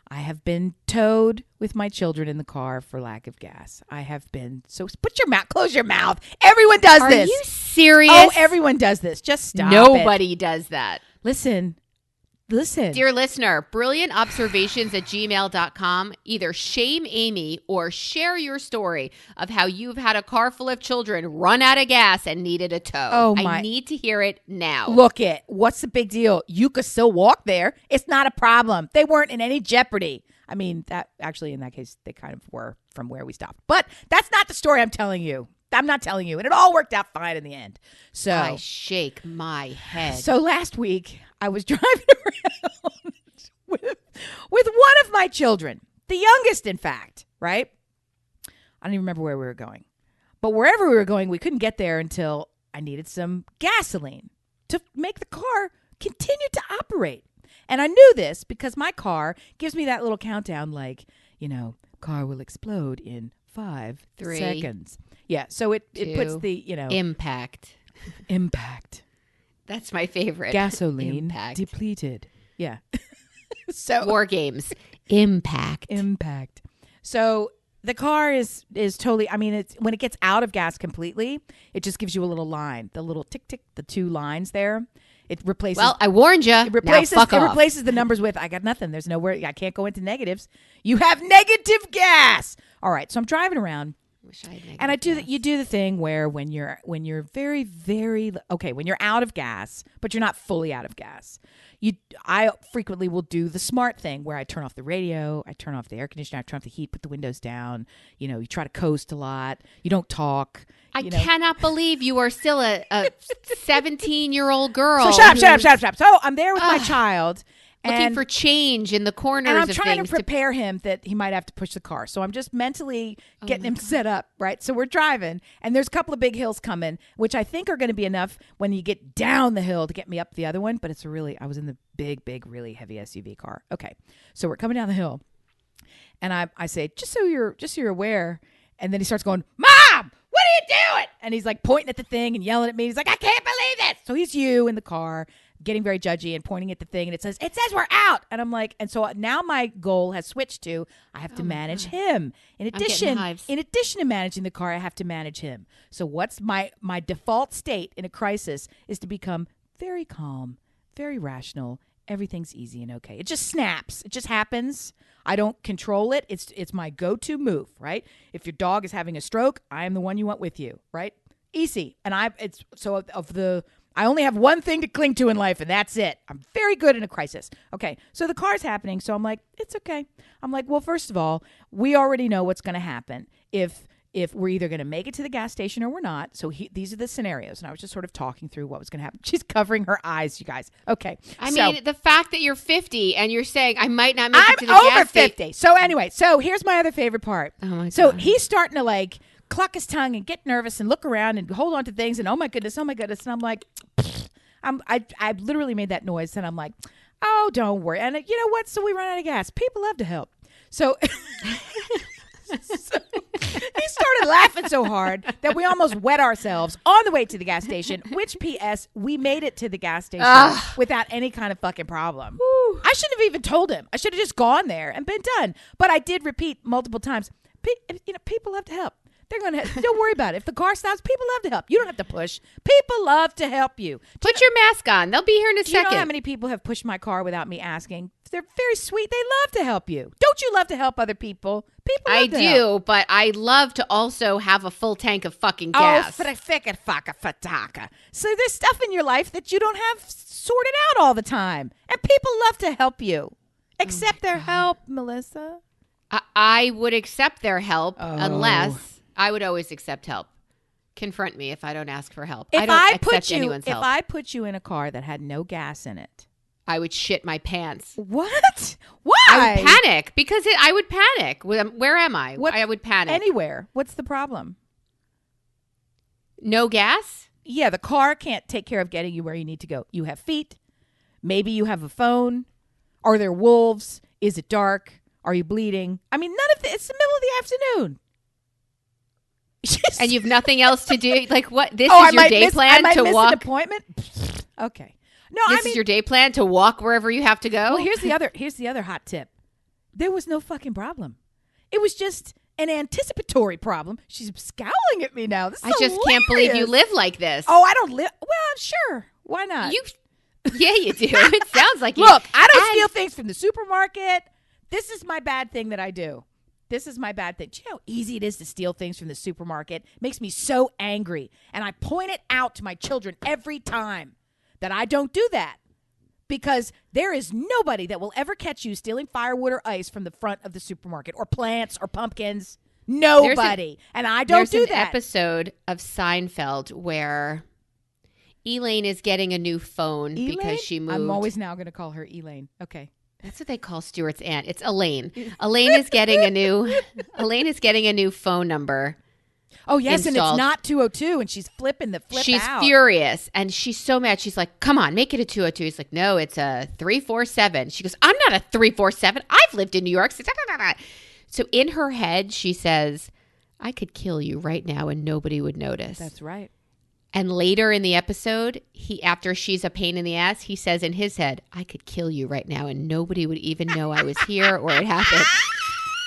A: I have been towed with my children in the car for lack of gas. I have been close your mouth. Everyone does this.
B: Are you serious?
A: Oh, everyone does this. Just stop.
B: Nobody does that.
A: Listen.
B: Dear listener, brilliantobservations@gmail.com. Either shame Amy or share your story of how you've had a car full of children run out of gas and needed a tow.
A: Oh my.
B: I need to hear it now.
A: Look what's the big deal? You could still walk there. It's not a problem. They weren't in any jeopardy. I mean, that actually in that case, they kind of were from where we stopped. But that's not the story I'm telling you. I'm not telling you. And it all worked out fine in the end. So
B: I shake my head.
A: So last week I was driving around with one of my children, the youngest, in fact, right? I don't even remember where we were going. But wherever we were going, we couldn't get there until I needed some gasoline to make the car continue to operate. And I knew this because my car gives me that little countdown like, car will explode in 5
B: 3
A: seconds. Yeah, so it puts the,
B: Impact. That's my favorite.
A: Gasoline
B: Impact.
A: depleted. Yeah. So
B: War Games. Impact.
A: So the car is totally, I mean, it's when it gets out of gas completely, it just gives you a little line, the little tick, tick, the 2 lines there. It replaces.
B: Well, I warned you.
A: It replaces,
B: now fuck off.
A: replaces the numbers with, I got nothing. There's nowhere, I can't go into negatives. You have negative gas. All right, so I'm driving around.
B: Wish I had
A: And I do
B: gas.
A: you do the thing where when you're very, very when you're out of gas, but you're not fully out of gas. I frequently will do the smart thing where I turn off the radio, I turn off the air conditioner, I turn off the heat, put the windows down. You try to coast a lot. You don't talk.
B: I cannot believe you are still a 17-year-old girl.
A: So shut up. So I'm there with my child.
B: Looking for change in the corners
A: and I'm
B: of
A: trying
B: things
A: to prepare him that he might have to push the car. So I'm just mentally getting him set up, right? So we're driving, and there's a couple of big hills coming, which I think are going to be enough when you get down the hill to get me up the other one. But I was in the big, really heavy SUV car. Okay, so we're coming down the hill, and I say, just so you're aware, and then he starts going, "Mom, what are you doing?" And he's like pointing at the thing and yelling at me. He's like, "I can't believe this." So he's in the car, getting very judgy and pointing at the thing, and it says we're out. And I'm like, and so now my goal has switched to I have to manage him. In addition to managing the car, I have to manage him. So what's my default state in a crisis is to become very calm, very rational. Everything's easy and okay. It just snaps. It just happens. I don't control it. It's my go-to move, right? If your dog is having a stroke, I am the one you want with you, right? Easy. And I only have one thing to cling to in life, and that's it. I'm very good in a crisis. Okay, so the car's happening, so I'm like, it's okay. I'm like, well, first of all, we already know what's going to happen. If if we're either going to make it to the gas station or we're not. So these are the scenarios. And I was just sort of talking through what was going to happen. She's covering her eyes, you guys. Okay.
B: I mean, the fact that you're 50 and you're saying I might not make it to the
A: I'm over
B: gas
A: 50.
B: station.
A: So anyway, so here's my other favorite part.
B: Oh my God.
A: So he's starting to like cluck his tongue and get nervous and look around and hold on to things. And oh my goodness. And I'm like, I literally made that noise. And I'm like, oh, don't worry. And you know what? So we run out of gas. People love to help. So... So he started laughing so hard that we almost wet ourselves on the way to the gas station, which P.S. we made it to the gas station without any kind of fucking problem. I shouldn't have even told him. I should have just gone there and been done. But I did repeat multiple times. People love to help. They're going to don't worry about it. If the car stops, people love to help. You don't have to push. People love to help you.
B: Put your mask on. They'll be here in a second.
A: Do you know how many people have pushed my car without me asking? They're very sweet. They love to help you. Don't you love to help other people? People love to help.
B: But I love to also have a full tank of fucking gas.
A: Oh, fataka. So there's stuff in your life that you don't have sorted out all the time. And people love to help you. Accept their help, Melissa.
B: I would accept their help unless... I would always accept help. Confront me if I don't ask for help. I don't accept anyone's help.
A: If I put you in a car that had no gas in it,
B: I would shit my pants.
A: What? Why?
B: I would panic because I would panic. Where am I? I would panic.
A: Anywhere. What's the problem?
B: No gas?
A: Yeah, the car can't take care of getting you where you need to go. You have feet. Maybe you have a phone. Are there wolves? Is it dark? Are you bleeding? I mean, it's the middle of the afternoon.
B: And you've nothing else to do? Like what? This is your day plan to walk?
A: An appointment? Okay. No,
B: this is your day plan to walk wherever you have to go?
A: Well, here's the other hot tip. There was no fucking problem. It was just an anticipatory problem. She's scowling at me now. This is
B: I just can't believe you live like this.
A: Oh, I don't live. Well, sure. Why not?
B: Yeah, you do. It sounds like you.
A: Look, I don't steal things from the supermarket. This is my bad thing that I do. This is my bad thing. Do you know how easy it is to steal things from the supermarket? It makes me so angry. And I point it out to my children every time that I don't do that. Because there is nobody that will ever catch you stealing firewood or ice from the front of the supermarket or plants or pumpkins. Nobody. And I don't do that.
B: There's an episode of Seinfeld where Elaine is getting a new phone because she moved.
A: I'm always now going to call her Elaine. Okay.
B: That's what they call Stuart's aunt. It's Elaine. Elaine is getting a new phone number.
A: Oh, yes, installed. And it's not 202, and she's flipping the flip
B: She's
A: out.
B: Furious, and she's so mad. She's like, come on, make it a 202. He's like, no, it's a 347. She goes, I'm not a 347. I've lived in New York. So in her head, she says, I could kill you right now, and nobody would notice.
A: That's right.
B: And later in the episode, after she's a pain in the ass, he says in his head, I could kill you right now and nobody would even know I was here or it happened.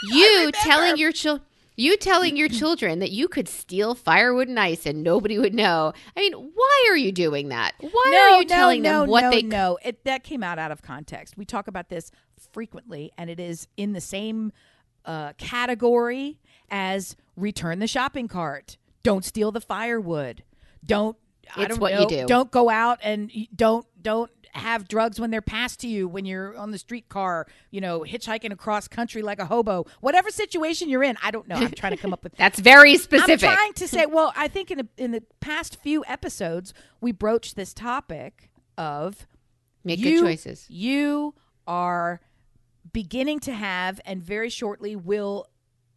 B: You telling your children that you could steal firewood and ice and nobody would know. I mean, why are you doing that? Why are you telling them what they...
A: No, that came out of context. We talk about this frequently, and it is in the same category as return the shopping cart. Don't steal the firewood. Don't go out and don't have drugs when they're passed to you when you're on the streetcar, hitchhiking across country like a hobo. Whatever situation you're in, I don't know. I'm trying to come up with
B: That's very specific.
A: I'm trying to say, well, I think in the past few episodes we broached this topic of
B: make good choices.
A: You are beginning to have and very shortly will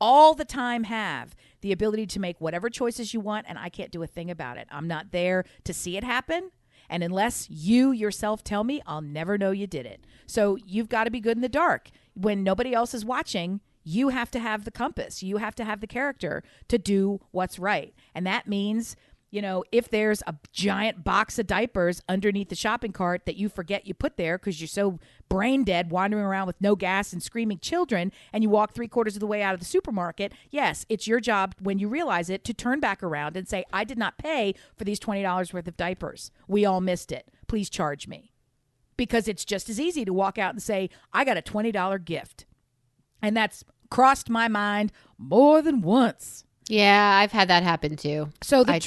A: all the time have the ability to make whatever choices you want, and I can't do a thing about it. I'm not there to see it happen, and unless you yourself tell me, I'll never know you did it. So you've got to be good in the dark. When nobody else is watching, you have to have the compass. You have to have the character to do what's right. And that means, if there's a giant box of diapers underneath the shopping cart that you forget you put there because you're so brain dead wandering around with no gas and screaming children, and you walk 3/4 of the way out of the supermarket, yes, it's your job when you realize it to turn back around and say, I did not pay for these $20 worth of diapers. We all missed it. Please charge me. Because it's just as easy to walk out and say, I got a $20 gift. And that's crossed my mind more than once.
B: Yeah, I've had that happen too.
A: So that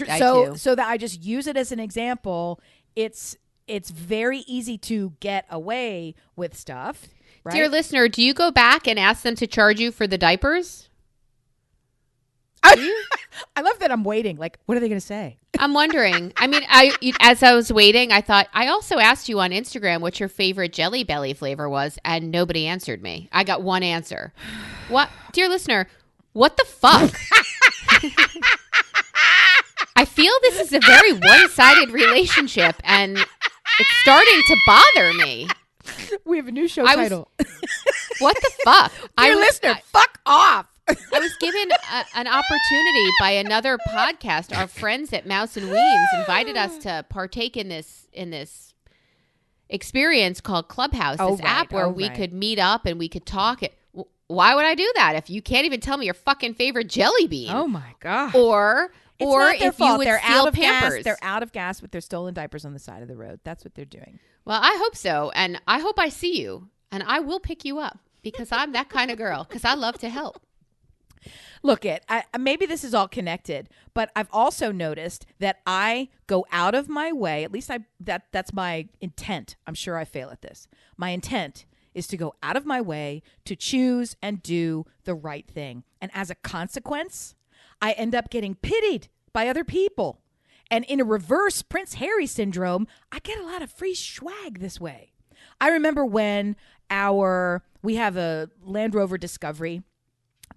A: I just use it as an example. It's very easy to get away with stuff. Right?
B: Dear listener, do you go back and ask them to charge you for the diapers?
A: I love that I'm waiting. Like, what are they going to say?
B: I'm wondering. I mean, as I was waiting, I thought I also asked you on Instagram what your favorite Jelly Belly flavor was, and nobody answered me. I got one answer. What, dear listener? What the fuck? I feel this is a very one-sided relationship, and it's starting to bother me.
A: We have a new show title.
B: What the fuck?
A: Dear listener, fuck off.
B: I was given an opportunity by another podcast. Our friends at Mouse and Weens invited us to partake in this experience called Clubhouse, app where we could meet up and we could talk. Why would I do that if you can't even tell me your fucking favorite jelly bean?
A: Oh my God.
B: Or if you would
A: they're
B: steal
A: out of
B: Pampers.
A: gas. They're out of gas with their stolen diapers on the side of the road. That's what they're doing.
B: Well, I hope so. And I hope I see you. And I will pick you up because I'm that kind of girl because I love to help.
A: Look, maybe this is all connected, but I've also noticed that I go out of my way. At least that's my intent. I'm sure I fail at this. My intent is to go out of my way to choose and do the right thing. And as a consequence, I end up getting pitied by other people. And in a reverse Prince Harry syndrome, I get a lot of free swag this way. I remember when we have a Land Rover Discovery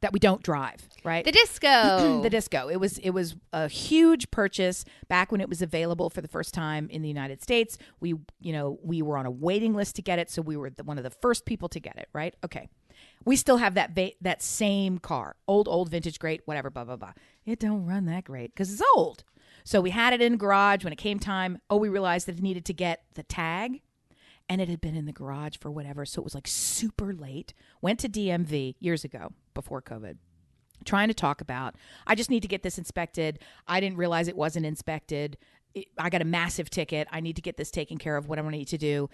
A: that we don't drive, right?
B: The disco.
A: The disco. It was a huge purchase back when it was available for the first time in the United States. We were on a waiting list to get it, so we were one of the first people to get it, right? Okay. We still have that same car. Old vintage, great, whatever, blah, blah, blah. It don't run that great because it's old. So we had it in the garage. When it came time, we realized that it needed to get the tag. And it had been in the garage for whatever. So it was like super late. Went to DMV years ago before COVID. Trying to talk about, I just need to get this inspected. I didn't realize it wasn't inspected. I got a massive ticket. I need to get this taken care of, what I need to do.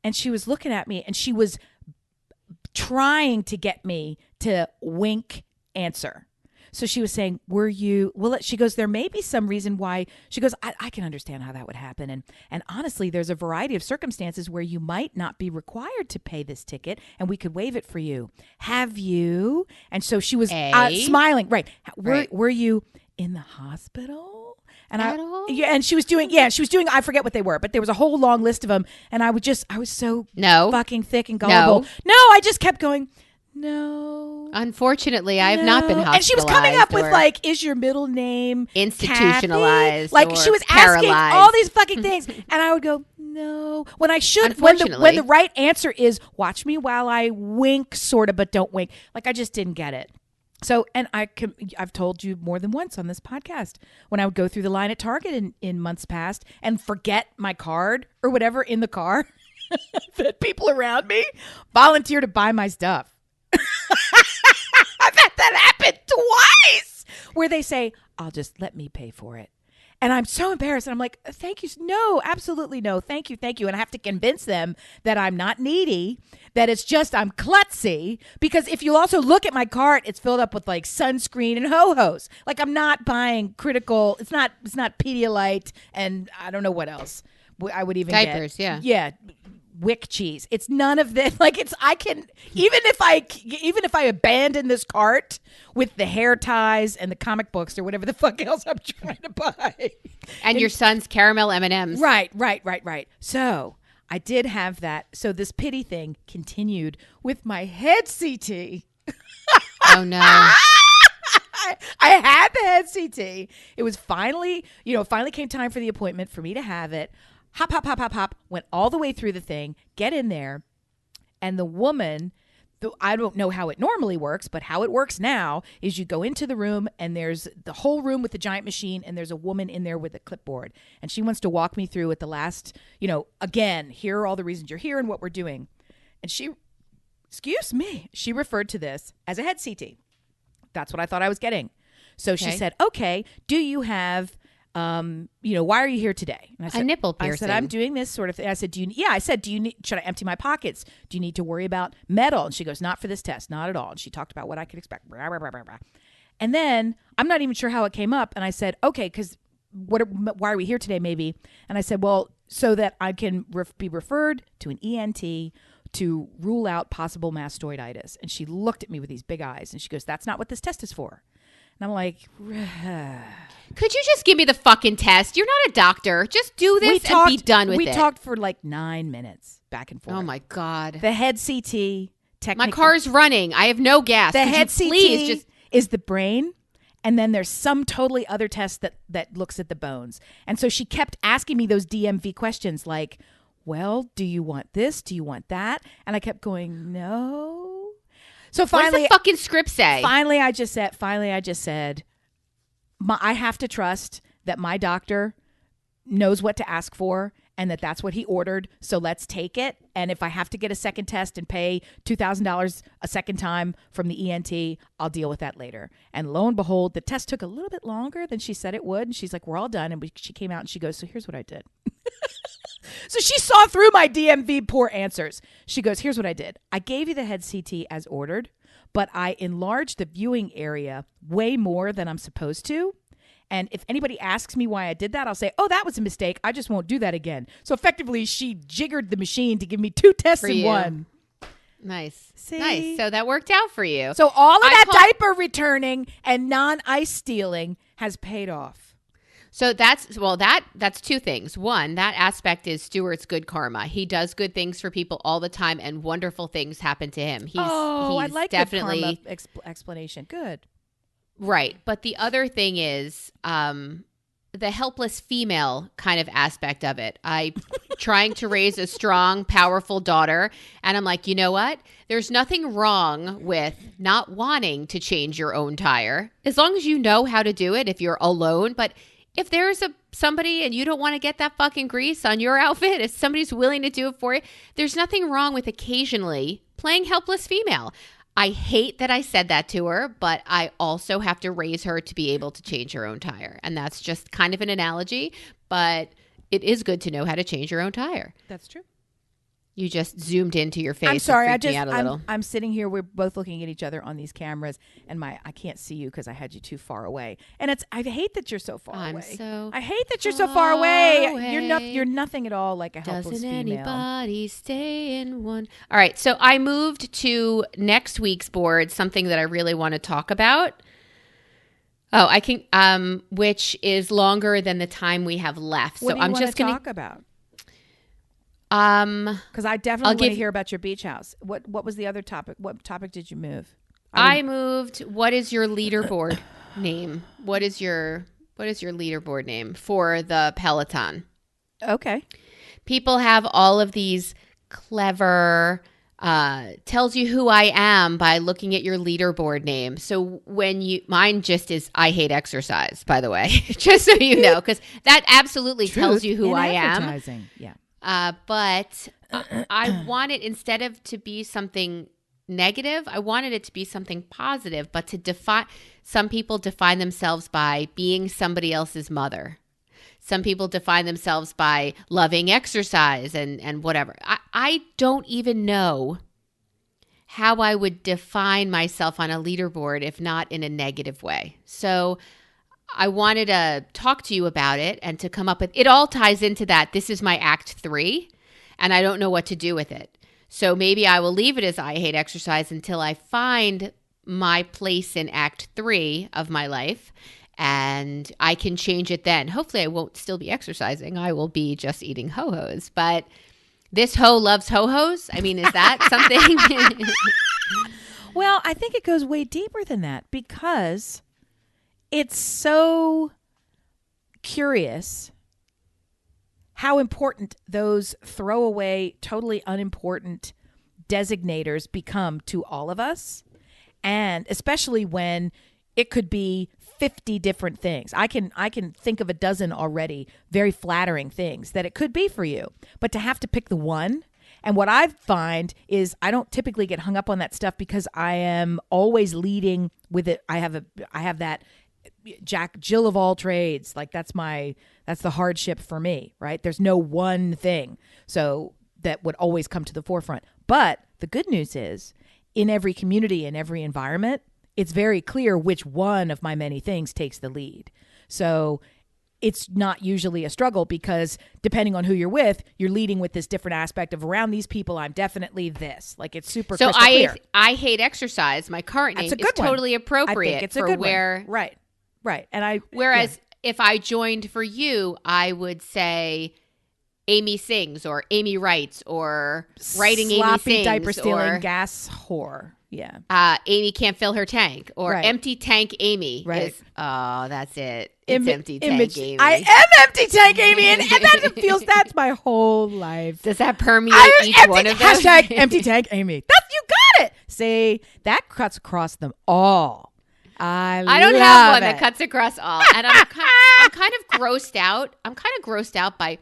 A: And she was looking at me and she was trying to get me to wink answer. So she was saying, she goes, there may be some reason why. She goes, I can understand how that would happen. And honestly, there's a variety of circumstances where you might not be required to pay this ticket and we could waive it for you. Have you? And so she was smiling. Right. Were you in the hospital? And and she was doing, I forget what they were, but there was a whole long list of them. And I was so fucking thick and gullible. No, I just kept going. No.
B: Unfortunately, I have not been hospitalized.
A: And she was coming up with like, is your middle name
B: institutionalized?
A: Kathy? Like
B: or
A: she was
B: paralyzed.
A: asking all these fucking things. And I would go, no. When I should, when the right answer is watch me while I wink, sort of, but don't wink. Like I just didn't get it. So, and I've told you more than once on this podcast, when I would go through the line at Target in months past and forget my card or whatever in the car, that people around me volunteer to buy my stuff. I've had that happen twice where they say, let me pay for it. And I'm so embarrassed. And I'm like, thank you. No, absolutely no. Thank you. Thank you. And I have to convince them that I'm not needy, that it's just I'm klutzy. Because if you also look at my cart, it's filled up with like sunscreen and ho-hos. Like I'm not buying critical. It's not Pedialyte and I don't know what else. I would even
B: diapers,
A: get. Yeah. Wick cheese. It's none of this. Like even if I abandon this cart with the hair ties and the comic books or whatever the fuck else I'm trying to buy.
B: And your son's caramel M&Ms.
A: Right. So I did have that. So this pity thing continued with my head CT.
B: Oh no.
A: I had the head CT. It was finally came time for the appointment for me to have it. Hop, went all the way through the thing, get in there, and the woman, I don't know how it normally works, but how it works now is you go into the room, and there's the whole room with the giant machine, and there's a woman in there with a clipboard, and she wants to walk me through at the last, again, here are all the reasons you're here and what we're doing. And she referred to this as a head CT. That's what I thought I was getting. So she said, okay, do you have... why are you here today? And I said,
B: a nipple piercing.
A: I said, I'm doing this sort of thing. I said, should I empty my pockets? Do you need to worry about metal? And she goes, not for this test, not at all. And she talked about what I could expect. Blah, blah, blah, blah, blah. And then I'm not even sure how it came up. And I said, okay, because why are we here today? Maybe. And I said, well, so that I can be referred to an ENT to rule out possible mastoiditis. And she looked at me with these big eyes and she goes, that's not what this test is for. And I'm like,
B: could you just give me the fucking test? You're not a doctor. Just do this and be done with it.
A: We talked for like 9 minutes back and forth.
B: Oh my God.
A: The head CT.
B: My car's running. I have no gas.
A: The head CT is the brain. And then there's some totally other test that looks at the bones. And so she kept asking me those DMV questions like, well, do you want this? Do you want that? And I kept going, no. So finally,
B: what does the fucking script say?
A: Finally, I just said, I have to trust that my doctor knows what to ask for and that's what he ordered. So let's take it. And if I have to get a second test and pay $2,000 a second time from the ENT, I'll deal with that later. And lo and behold, the test took a little bit longer than she said it would. And she's like, we're all done. And she came out and she goes, so here's what I did. So she saw through my DMV poor answers. She goes, here's what I did. I gave you the head CT as ordered, but I enlarged the viewing area way more than I'm supposed to. And if anybody asks me why I did that, I'll say, oh, that was a mistake. I just won't do that again. So effectively, she jiggered the machine to give me 2 tests in one.
B: Nice.
A: See?
B: Nice. So that worked out for you.
A: So all of that diaper returning and non-ice stealing has paid off.
B: So that's 2 things. One, that aspect is Stuart's good karma. He does good things for people all the time, and wonderful things happen to him. He's
A: I like
B: definitely
A: the karma explanation. Good.
B: Right. But the other thing is the helpless female kind of aspect of it. I trying to raise a strong, powerful daughter. And I'm like, you know what? There's nothing wrong with not wanting to change your own tire. As long as you know how to do it if you're alone. But if there's somebody and you don't want to get that fucking grease on your outfit, if somebody's willing to do it for you, there's nothing wrong with occasionally playing helpless female. I hate that I said that to her, but I also have to raise her to be able to change her own tire. And that's just kind of an analogy, but it is good to know how to change your own tire.
A: That's true.
B: You just zoomed into your face.
A: I'm sorry.
B: I'm
A: sitting here. We're both looking at each other on these cameras, and I can't see you because I had you too far away. And I hate that you're so far away. I hate that you're so far away. You're nothing at all like a helpless female.
B: Doesn't anybody stay in one? All right. So I moved to next week's board, something that I really want to talk about. Oh, I can. Which is longer than the time we have left.
A: What do you
B: I'm
A: want
B: just
A: to
B: going
A: talk about. Because I definitely want to hear about your beach house. What was the other topic? What topic did you move?
B: I moved. What is your leaderboard name? What is your leaderboard name for the Peloton?
A: Okay.
B: People have all of these clever tells you who I am by looking at your leaderboard name. So mine just is I hate exercise, by the way, just so you know, because that absolutely tells you who I am.
A: Yeah.
B: But I want it, instead of to be something negative, I wanted it to be something positive, but some people define themselves by being somebody else's mother. Some people define themselves by loving exercise and whatever. I don't even know how I would define myself on a leaderboard if not in a negative way. So I wanted to talk to you about it and to come up with, it all ties into that. This is my Act 3, and I don't know what to do with it. So maybe I will leave it as I hate exercise until I find my place in Act 3 of my life, and I can change it then. Hopefully I won't still be exercising. I will be just eating ho-hos. But this hoe loves ho-hos? I mean, is that something?
A: Well, I think it goes way deeper than that, because it's so curious how important those throwaway, totally unimportant designators become to all of us. And especially when it could be 50 different things. I can think of a dozen already very flattering things that it could be for you. But to have to pick the one, and what I find is I don't typically get hung up on that stuff because I am always leading with it. I have that Jill of all trades. Like that's the hardship for me, right? There's no one thing. So that would always come to the forefront. But the good news is, in every community, in every environment, it's very clear which one of my many things takes the lead. So it's not usually a struggle because depending on who you're with, you're leading with this different aspect of around these people, I'm definitely this. Like it's super
B: So
A: crystal clear.
B: I hate exercise. My current
A: That's
B: name
A: a good
B: is totally
A: one.
B: appropriate
A: I think it's a
B: for
A: good
B: where.
A: one. Right. And
B: Whereas if I joined for you, I would say Amy sings or Amy writes or writing Amy
A: sloppy
B: sings
A: diaper stealing
B: or
A: gas whore. Yeah.
B: Amy can't fill her tank or
A: Right.
B: empty tank Amy.
A: Right.
B: That's it. It's empty tank
A: image.
B: Amy.
A: I am empty tank Amy, and that's my whole life.
B: Does that permeate each one of them?
A: Hashtag empty tank Amy. You got it. See, that cuts across them all. I
B: don't
A: love
B: have one
A: it.
B: that cuts across all, and I'm kind of grossed out. I'm kind of grossed out by,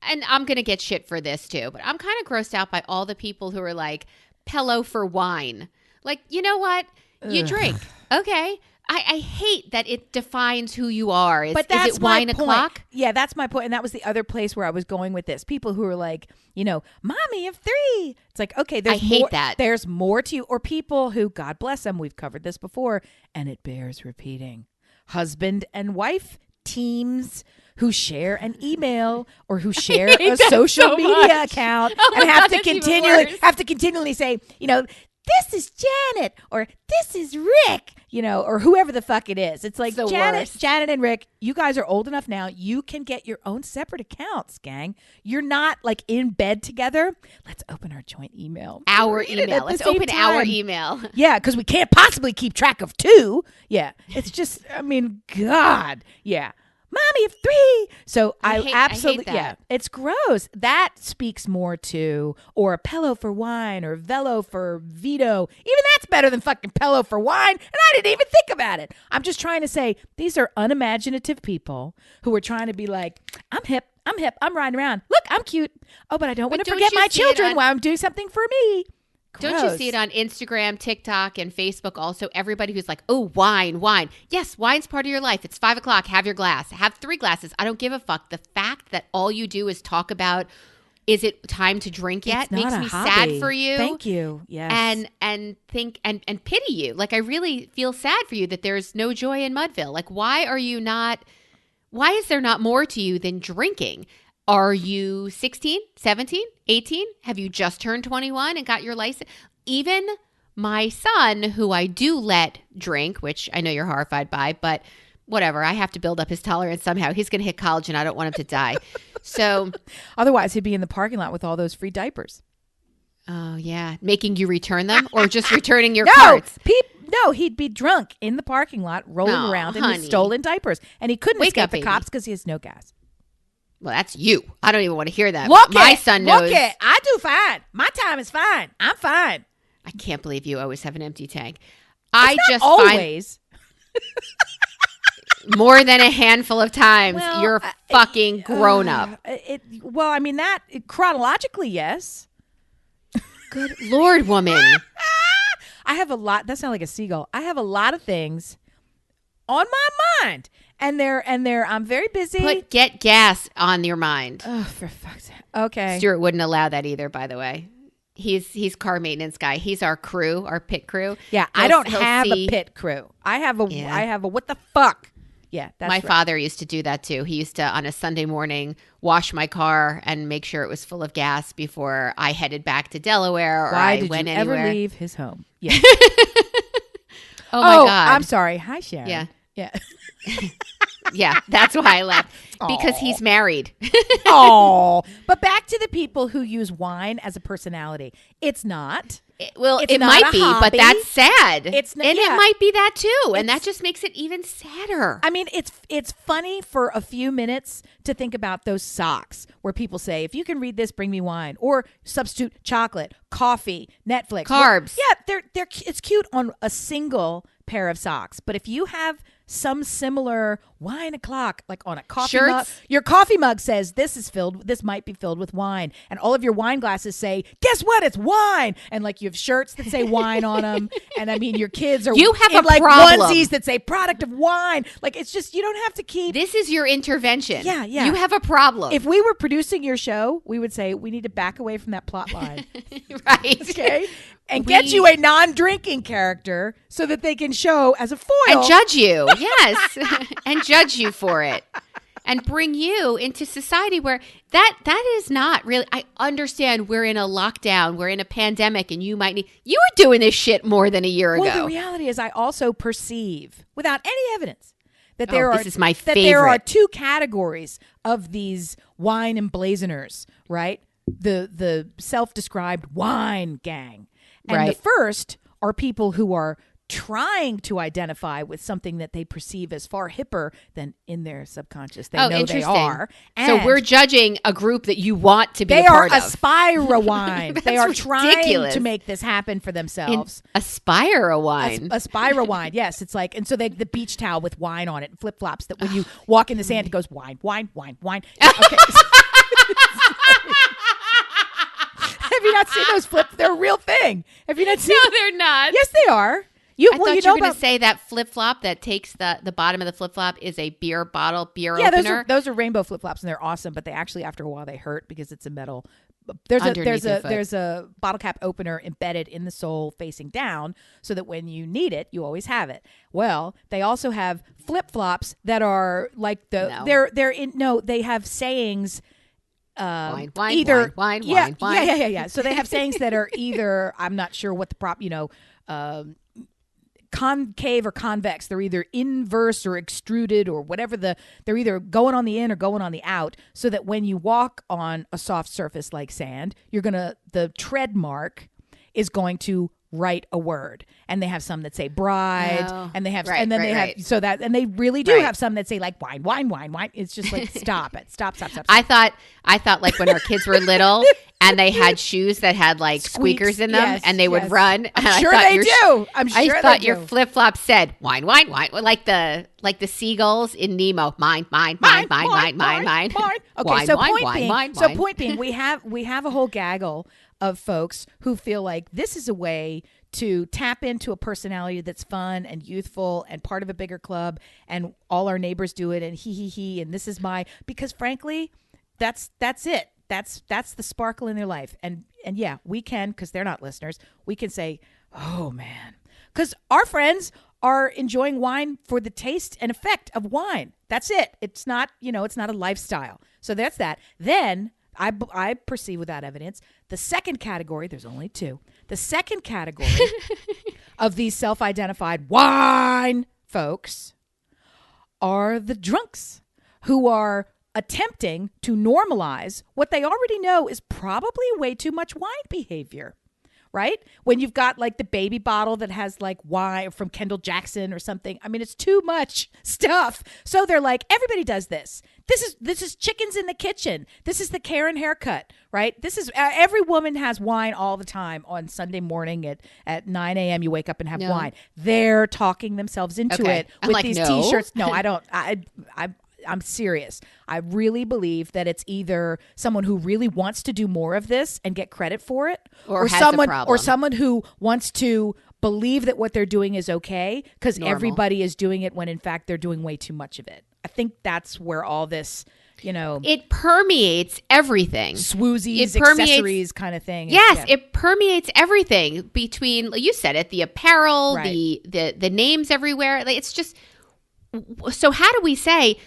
B: and I'm gonna get shit for this too, but I'm kind of grossed out by all the people who are like pillow for wine. Like, you know what? You drink, okay? I hate that it defines who you are.
A: But that's
B: is it wine
A: my point.
B: o'clock?
A: Yeah, that's my point. And that was the other place where I was going with this. People who are like, mommy of 3. It's like, okay,
B: I hate
A: more,
B: that.
A: There's more to you. Or people who, God bless them, we've covered this before, and it bears repeating. Husband and wife teams who share an email or who share a social
B: so
A: media
B: much.
A: account
B: Oh my
A: and have
B: God,
A: to
B: that's even worse.
A: continually say, this is Janet or this is Rick, or whoever the fuck it is. It's like
B: The
A: Janet
B: worst.
A: and Rick, you guys are old enough now. You can get your own separate accounts, gang. You're not like in bed together. Let's open our joint email.
B: Our
A: Read it at
B: email.
A: the
B: Let's
A: same
B: open our
A: time.
B: email.
A: Yeah, because we can't possibly keep track of 2. Yeah, it's just, God. Yeah. Mommy of 3. So I absolutely,
B: hate that.
A: yeah, it's gross. That speaks more to, or Pello for wine or Velo for veto. Even that's better than fucking Pello for wine. And I didn't even think about it. I'm just trying to say these are unimaginative people who are trying to be like, I'm hip, I'm riding around. Look, I'm cute. Oh, but I don't want to
B: don't
A: forget
B: you
A: my
B: see it
A: children
B: on-
A: while I'm doing something for me.
B: Don't you see it on Instagram, TikTok, and Facebook also? Everybody who's like, oh, wine. Yes, wine's part of your life. It's 5 o'clock. Have your glass. Have 3 glasses. I don't give a fuck. The fact that all you do is talk about, is it time to drink yet?
A: It's not
B: makes
A: a
B: me
A: hobby.
B: sad for you.
A: Thank you. Yes.
B: And think and pity you. Like, I really feel sad for you that there's no joy in Mudville. Like, why is there not more to you than drinking? Are you 16, 17, 18? Have you just turned 21 and got your license? Even my son, who I do let drink, which I know you're horrified by, but whatever. I have to build up his tolerance somehow. He's going to hit college and I don't want him to die. So
A: otherwise he'd be in the parking lot with all those free diapers.
B: Oh, yeah. Making you return them or just returning your
A: No,
B: carts?
A: no, he'd be drunk in the parking lot rolling
B: Oh,
A: around in
B: honey.
A: his stolen diapers. And he couldn't
B: Wake
A: escape
B: up,
A: the
B: baby.
A: cops because he has no gas.
B: Well, that's you. I don't even want to hear that.
A: Look
B: My
A: it.
B: son knows.
A: Look it. I do fine. My time is fine. I'm fine.
B: I can't believe you always have an empty tank.
A: It's not always.
B: Find more than a handful of times
A: Well,
B: you're fucking grown up.
A: Chronologically, yes.
B: Good Lord, woman.
A: I have a lot. That sounds like a seagull. I have a lot of things on my mind, and I'm very busy.
B: Get gas on your mind.
A: Oh, for fuck's sake. Okay.
B: Stuart wouldn't allow that either, by the way. He's car maintenance guy. He's our crew, our pit crew.
A: Yeah, I don't have a pit crew. I have a what the fuck? Yeah, that's
B: my
A: right.
B: father used to do that too. He used to, on a Sunday morning, wash my car and make sure it was full of gas before I headed back to Delaware or
A: Why
B: I
A: did
B: went
A: you
B: anywhere.
A: ever leave his home? Yeah.
B: Oh my God.
A: I'm sorry. Hi, Sharon.
B: Yeah.
A: Yeah.
B: Yeah, that's why I left. Because he's married.
A: Oh, but back to the people who use wine as a personality. It's not.
B: It
A: It's not
B: might
A: a
B: be,
A: hobby.
B: but that's sad.
A: It's not-
B: and
A: yeah.
B: it might be that too, and that just makes it even sadder.
A: I mean, it's funny for a few minutes to think about those socks where people say, if you can read this, bring me wine, or substitute chocolate, coffee, Netflix,
B: Carbs.
A: Yeah, it's cute on a single pair of socks, but if you have some similar wine o'clock, like on a coffee
B: Shirts?
A: mug, your coffee mug says this might be filled with wine, and all of your wine glasses say, guess what, it's wine, and like you have shirts that say wine on them, and I mean your kids are
B: You have
A: in
B: a
A: like
B: problem.
A: onesies that say product of wine. Like it's just, you don't have to keep.
B: This is your intervention.
A: Yeah.
B: You have a problem.
A: If we were producing your show, we would say we need to back away from that plot line.
B: Right.
A: Okay. and get you a non-drinking character so that they can show as a foil.
B: And judge you, yes. And judge you for it. And bring you into society where that is not really, I understand we're in a lockdown, we're in a pandemic, and you were doing this shit more than a year ago.
A: Well, the reality is I also perceive, without any evidence, that
B: this is my favorite.
A: That there are two categories of these wine emblazoners, right? The self-described wine gang. And the first are people who are trying to identify with something that they perceive as far hipper than in their subconscious they know they are. And
B: so we're judging a group that you want to be
A: a
B: part of.
A: They are Aspire wine. They are
B: ridiculous.
A: Trying to make this happen for themselves.
B: Aspire wine.
A: Aspire wine, yes. It's like, and so the beach towel with wine on it and flip-flops that when you walk in the sand, it goes wine, wine, wine, wine. Okay. Have you not seen those They're a real thing. Have you not seen
B: No, they're not.
A: Yes, they are.
B: I thought you were going to say that flip-flop that takes the bottom of the flip-flop is a beer bottle, beer opener.
A: Those are rainbow flip-flops, and they're awesome, but they actually, after a while, they hurt because it's a metal. There's a bottle cap opener embedded in the sole facing down so that when you need it, you always have it. Well, they also have flip-flops that are like they have sayings.
B: Wine.
A: Yeah. So they have sayings that are either, I'm not sure what the concave or convex. They're either inverse or extruded or whatever they're either going on the in or going on the out, so that when you walk on a soft surface like sand, the tread mark is going to write a word. And they have some that say bride, and they have, and then they have, so that, and they really do have some that say like wine, wine, wine, wine. It's just like, stop it. Stop.
B: I thought like when our kids were little and they had shoes that had like squeakers in them, and they would run.
A: I'm sure they do.
B: I thought your flip-flop said wine, wine, wine. Like the seagulls in Nemo. Mine.
A: Okay,
B: Wine,
A: so
B: wine,
A: point being, we have a whole gaggle of folks who feel like this is a way to tap into a personality that's fun and youthful and part of a bigger club, and all our neighbors do it, and he, and this is because frankly, that's it. That's the sparkle in their life. And yeah, we can, because they're not listeners, we can say, oh man, because our friends are enjoying wine for the taste and effect of wine. That's it. It's not, it's not a lifestyle. So that's that. Then I perceive without evidence, the second category, there's only two, the second category of these self-identified wine folks are the drunks who are attempting to normalize what they already know is probably way too much wine behavior. Right? When you've got like the baby bottle that has like wine from Kendall Jackson or something. I mean, it's too much stuff. So they're like, everybody does this. This is chickens in the kitchen. This is the Karen haircut, right? This is every woman has wine all the time on Sunday morning at 9 a.m. You wake up and have wine. They're talking themselves into it with these T-shirts. No, I don't. I'm serious. I really believe that it's either someone who really wants to do more of this and get credit for it, or someone who wants to believe that what they're doing is okay because everybody is doing it when in fact they're doing way too much of it. I think that's where all this,
B: it permeates everything.
A: Swoozies, accessories kind of thing.
B: Yes, it permeates everything between, you said it, the apparel, the names everywhere. It's just, so how do we say,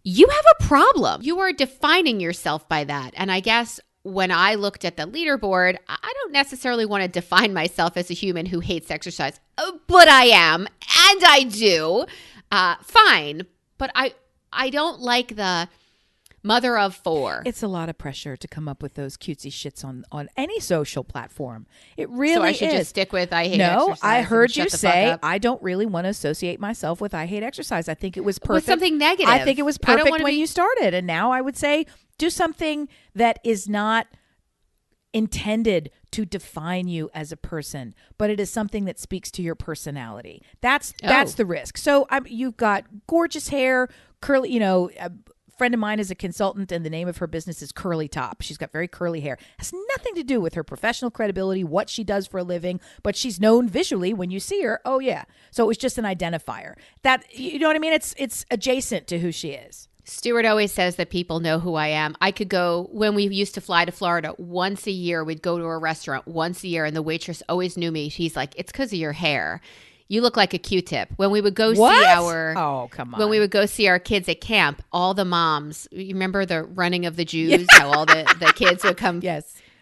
B: you have a problem? You are defining yourself by that. And I guess when I looked at the leaderboard, I don't necessarily want to define myself as a human who hates exercise, but I am, and I do. Fine. But I don't like the mother of four.
A: It's a lot of pressure to come up with those cutesy shits on any social platform. It really is.
B: So I should just stick with I hate exercise.
A: No, I heard you say I don't really want to associate myself with I hate exercise. I think it was perfect.
B: With something negative.
A: I think it was perfect when you started. And now I would say do something that is not intended to define you as a person, but it is something that speaks to your personality. That's the risk. So you've got gorgeous hair, curly, friend of mine is a consultant and the name of her business is Curly Top. She's got very curly hair. Has nothing to do with her professional credibility, what she does for a living, but she's known visually when you see her. Oh yeah. So it was just an identifier. That, you know what I mean? It's adjacent to who she is.
B: Stuart always says that people know who I am. I could go, when we used to fly to Florida, once a year, we'd go to a restaurant once a year, and the waitress always knew me. She's like, it's because of your hair. You look like a Q-tip. When we would go see
A: come on.
B: When we would go see our kids at camp, all the moms, you remember the running of the Jews, how all the kids would come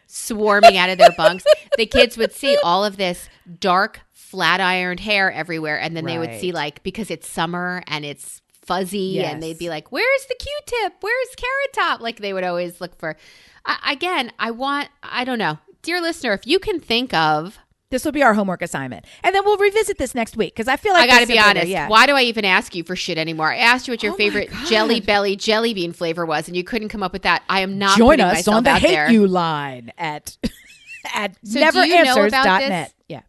B: swarming out of their bunks. The kids would see all of this dark, flat ironed hair everywhere, and then they would see, like, because it's summer and it's fuzzy, and they'd be like, where's the Q-tip? Where's Carrot Top? Like, they would always look for, I don't know. Dear listener, if you can think of,
A: this will be our homework assignment. And then we'll revisit this next week, because I feel like
B: I got to be honest. Why do I even ask you for shit anymore? I asked you what your favorite Jelly Belly jelly bean flavor was, and you couldn't come up with that. I am not
A: Join
B: putting
A: us
B: myself
A: on the
B: out
A: Hate
B: there.
A: You line at
B: So neveranswers.net.
A: Yeah.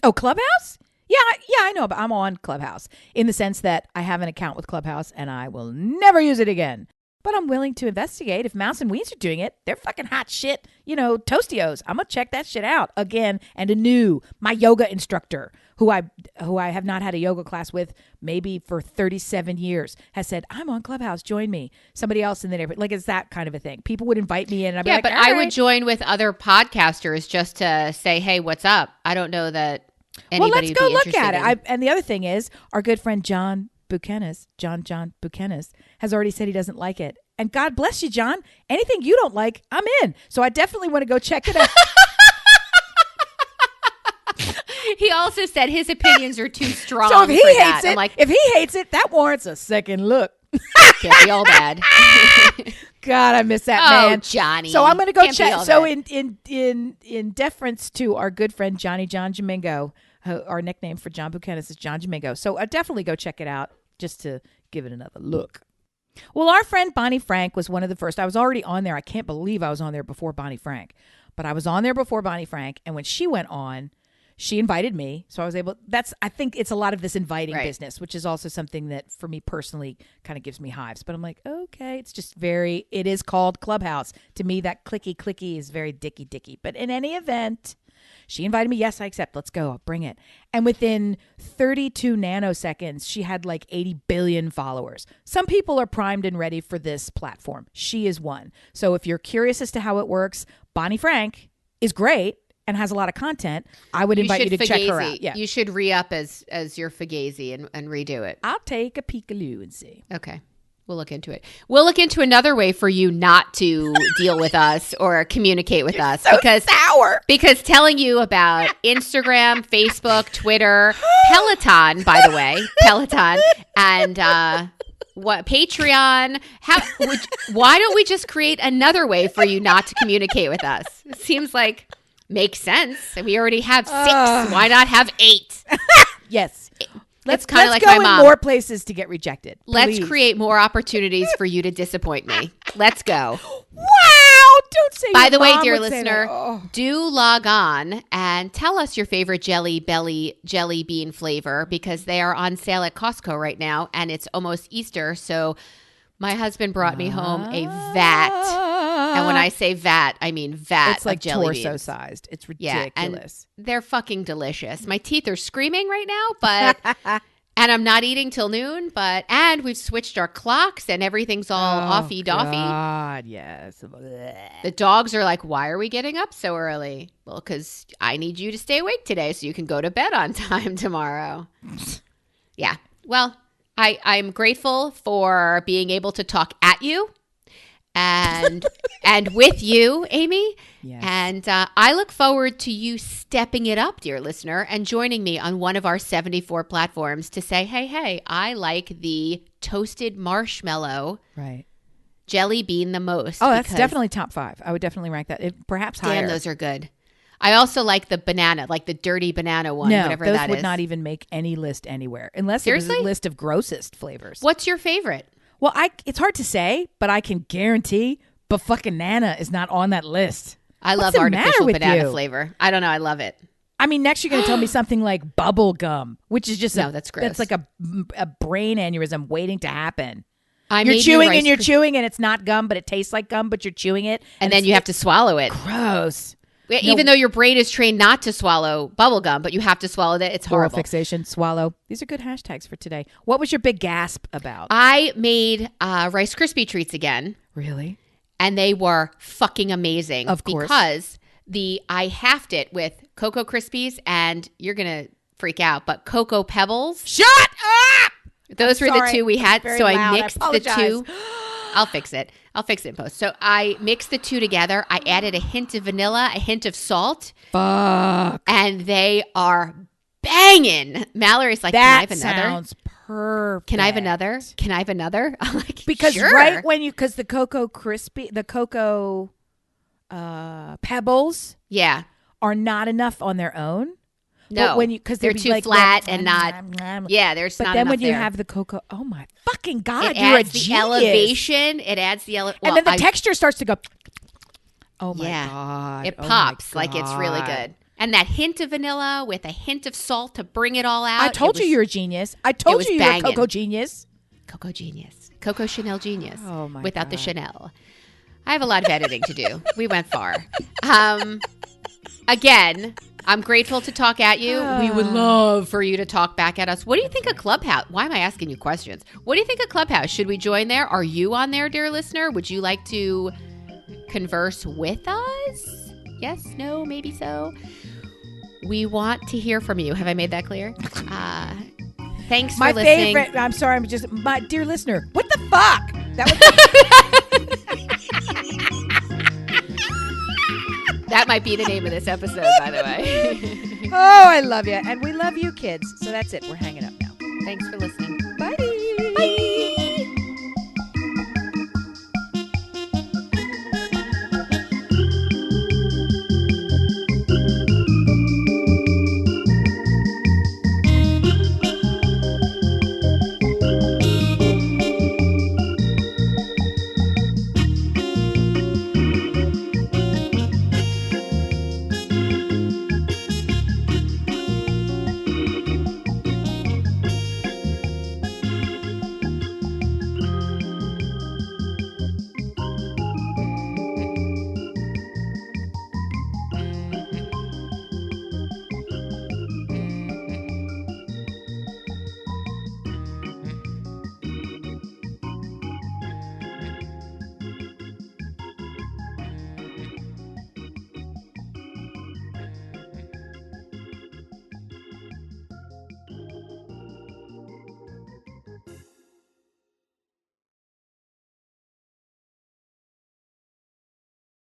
A: Oh, Clubhouse? Yeah, I know, but I'm on Clubhouse in the sense that I have an account with Clubhouse and I will never use it again. But I'm willing to investigate. If Mouse and Weens are doing it, they're fucking hot shit, Toastios. I'm going to check that shit out again. And my yoga instructor, who I have not had a yoga class with maybe for 37 years, has said, I'm on Clubhouse, join me. Somebody else in the neighborhood. Like, it's that kind of a thing. People would invite me in and I'd be like,
B: but I would join with other podcasters just to say, hey, what's up? I don't know that anybody
A: let's go
B: would be
A: look at
B: interested
A: it. And the other thing is, our good friend John Buchanan, has already said he doesn't like it. And God bless you, John. Anything you don't like, I'm in. So I definitely want to go check it out.
B: He also said his opinions are too strong.
A: So if he hates it,
B: I'm like,
A: if he hates it, that warrants a second look.
B: Can't be all bad.
A: God, I miss that man,
B: Johnny.
A: So I'm going to go
B: Can't
A: check. So in deference to our good friend Johnny John Domingo, our nickname for John Buchanan is John Domingo. So I definitely go check it out just to give it another look. Well, our friend Bonnie Frank was one of the first. I was already on there. I can't believe I was on there before Bonnie Frank, but I was on there before Bonnie Frank. And when she went on, she invited me. So I was able, I think it's a lot of this inviting business, which is also something that for me personally kind of gives me hives. But I'm like, okay, it's just it is called Clubhouse. To me, that clicky is very dicky. But in any event, she invited me. Yes, I accept. Let's go. I'll bring it. And within 32 nanoseconds, she had like 80 billion followers. Some people are primed and ready for this platform. She is one. So if you're curious as to how it works, Bonnie Frank is great and has a lot of content. I would invite you to check her out. Yeah.
B: You should re-up as your Fugazi and redo it.
A: I'll take a peekaloo and see.
B: Okay. We'll look into it. We'll look into another way for you not to deal with us or communicate with us.
A: So sour.
B: Because telling you about Instagram, Facebook, Twitter, Peloton, by the way, and Patreon. Why don't we just create another way for you not to communicate with us? It seems like makes sense. We already have 6. Why not have 8?
A: Yes.
B: Let's kind of like
A: go
B: my
A: in
B: mom.
A: more places to get rejected.
B: Let's create more opportunities for you to disappoint me. Let's go.
A: Wow. Don't say
B: By the way,
A: mom
B: dear
A: would say
B: listener,
A: that.
B: do log on and tell us your favorite jelly bean flavor, because they are on sale at Costco right now and it's almost Easter. So my husband brought me home a vat. And when I say vat, I mean vat.
A: It's like
B: of jelly
A: torso
B: beans.
A: sized. It's ridiculous.
B: Yeah, and they're fucking delicious. My teeth are screaming right now, but and I'm not eating till noon. And we've switched our clocks and everything's all offy doffy.
A: God, yes.
B: The dogs are like, "Why are we getting up so early?" Well, because I need you to stay awake today so you can go to bed on time tomorrow. Yeah. Well, I'm grateful for being able to talk at you. And with you, Amy.
A: Yes.
B: And I look forward to you stepping it up, dear listener, and joining me on one of our 74 platforms to say, hey, I like the toasted marshmallow jelly bean the most.
A: Oh, that's definitely top 5. I would definitely rank that. Perhaps higher.
B: Damn, those are good. I also like the banana, like the dirty banana one, whatever that is.
A: Those would not even make any list anywhere. Unless it was a list of grossest flavors.
B: What's your favorite?
A: Well, it's hard to say, but I can guarantee fucking Nana is not on that list.
B: I love artificial banana flavor. I don't know. I love it.
A: I mean, next you're going to tell me something like bubble gum, which is just
B: that's gross.
A: That's like a brain aneurysm waiting to happen.
B: You're
A: chewing and it's not gum, but it tastes like gum, but you're chewing it.
B: And then you have to swallow it.
A: Gross.
B: Even though your brain is trained not to swallow bubble gum, but you have to swallow that. It's
A: Oral
B: horrible.
A: fixation, swallow. These are good hashtags for today. What was your big gasp about?
B: I made Rice Krispie treats again.
A: Really?
B: And they were fucking amazing.
A: Of course.
B: Because I halved it with Cocoa Krispies and you're going to freak out, but Cocoa Pebbles.
A: Shut up!
B: Those were the two we had. So I mixed the two. I'll fix it in post. So I mixed the two together. I added a hint of vanilla, a hint of salt.
A: Fuck.
B: And they are banging. Mallory's like,
A: that
B: can I have another?
A: Sounds perfect.
B: Can I have another? Can I have another? I'm like,
A: because
B: sure.
A: right when because the Cocoa Pebbles are not enough on their own.
B: No,
A: but when because
B: they're too flat and not. Yeah, there's
A: but
B: not
A: then
B: enough
A: when you
B: there.
A: have the cocoa, oh my fucking god,
B: it
A: you're
B: adds
A: a
B: the
A: genius.
B: elevation. It adds the elevation.
A: And then the texture starts to go. Oh my
B: yeah,
A: god,
B: it pops like it's really good. And that hint of vanilla with a hint of salt to bring it all out.
A: I told you you're a genius. I told you you're a Cocoa genius.
B: Cocoa genius. Cocoa Chanel genius.
A: Oh my
B: without
A: god.
B: the Chanel. I have a lot of editing to do. We went far. Again, I'm grateful to talk at you. We would love for you to talk back at us. What do you think of Clubhouse? Why am I asking you questions? What do you think of Clubhouse? Should we join there? Are you on there, dear listener? Would you like to converse with us? Yes, no, maybe so. We want to hear from you. Have I made that clear? Thanks for listening.
A: My favorite. I'm sorry. I'm just my dear listener. What the fuck? That was.
B: That might be the name of this episode, by the way.
A: Oh, I love you. And we love you, kids. So that's it. We're hanging up now.
B: Thanks for listening.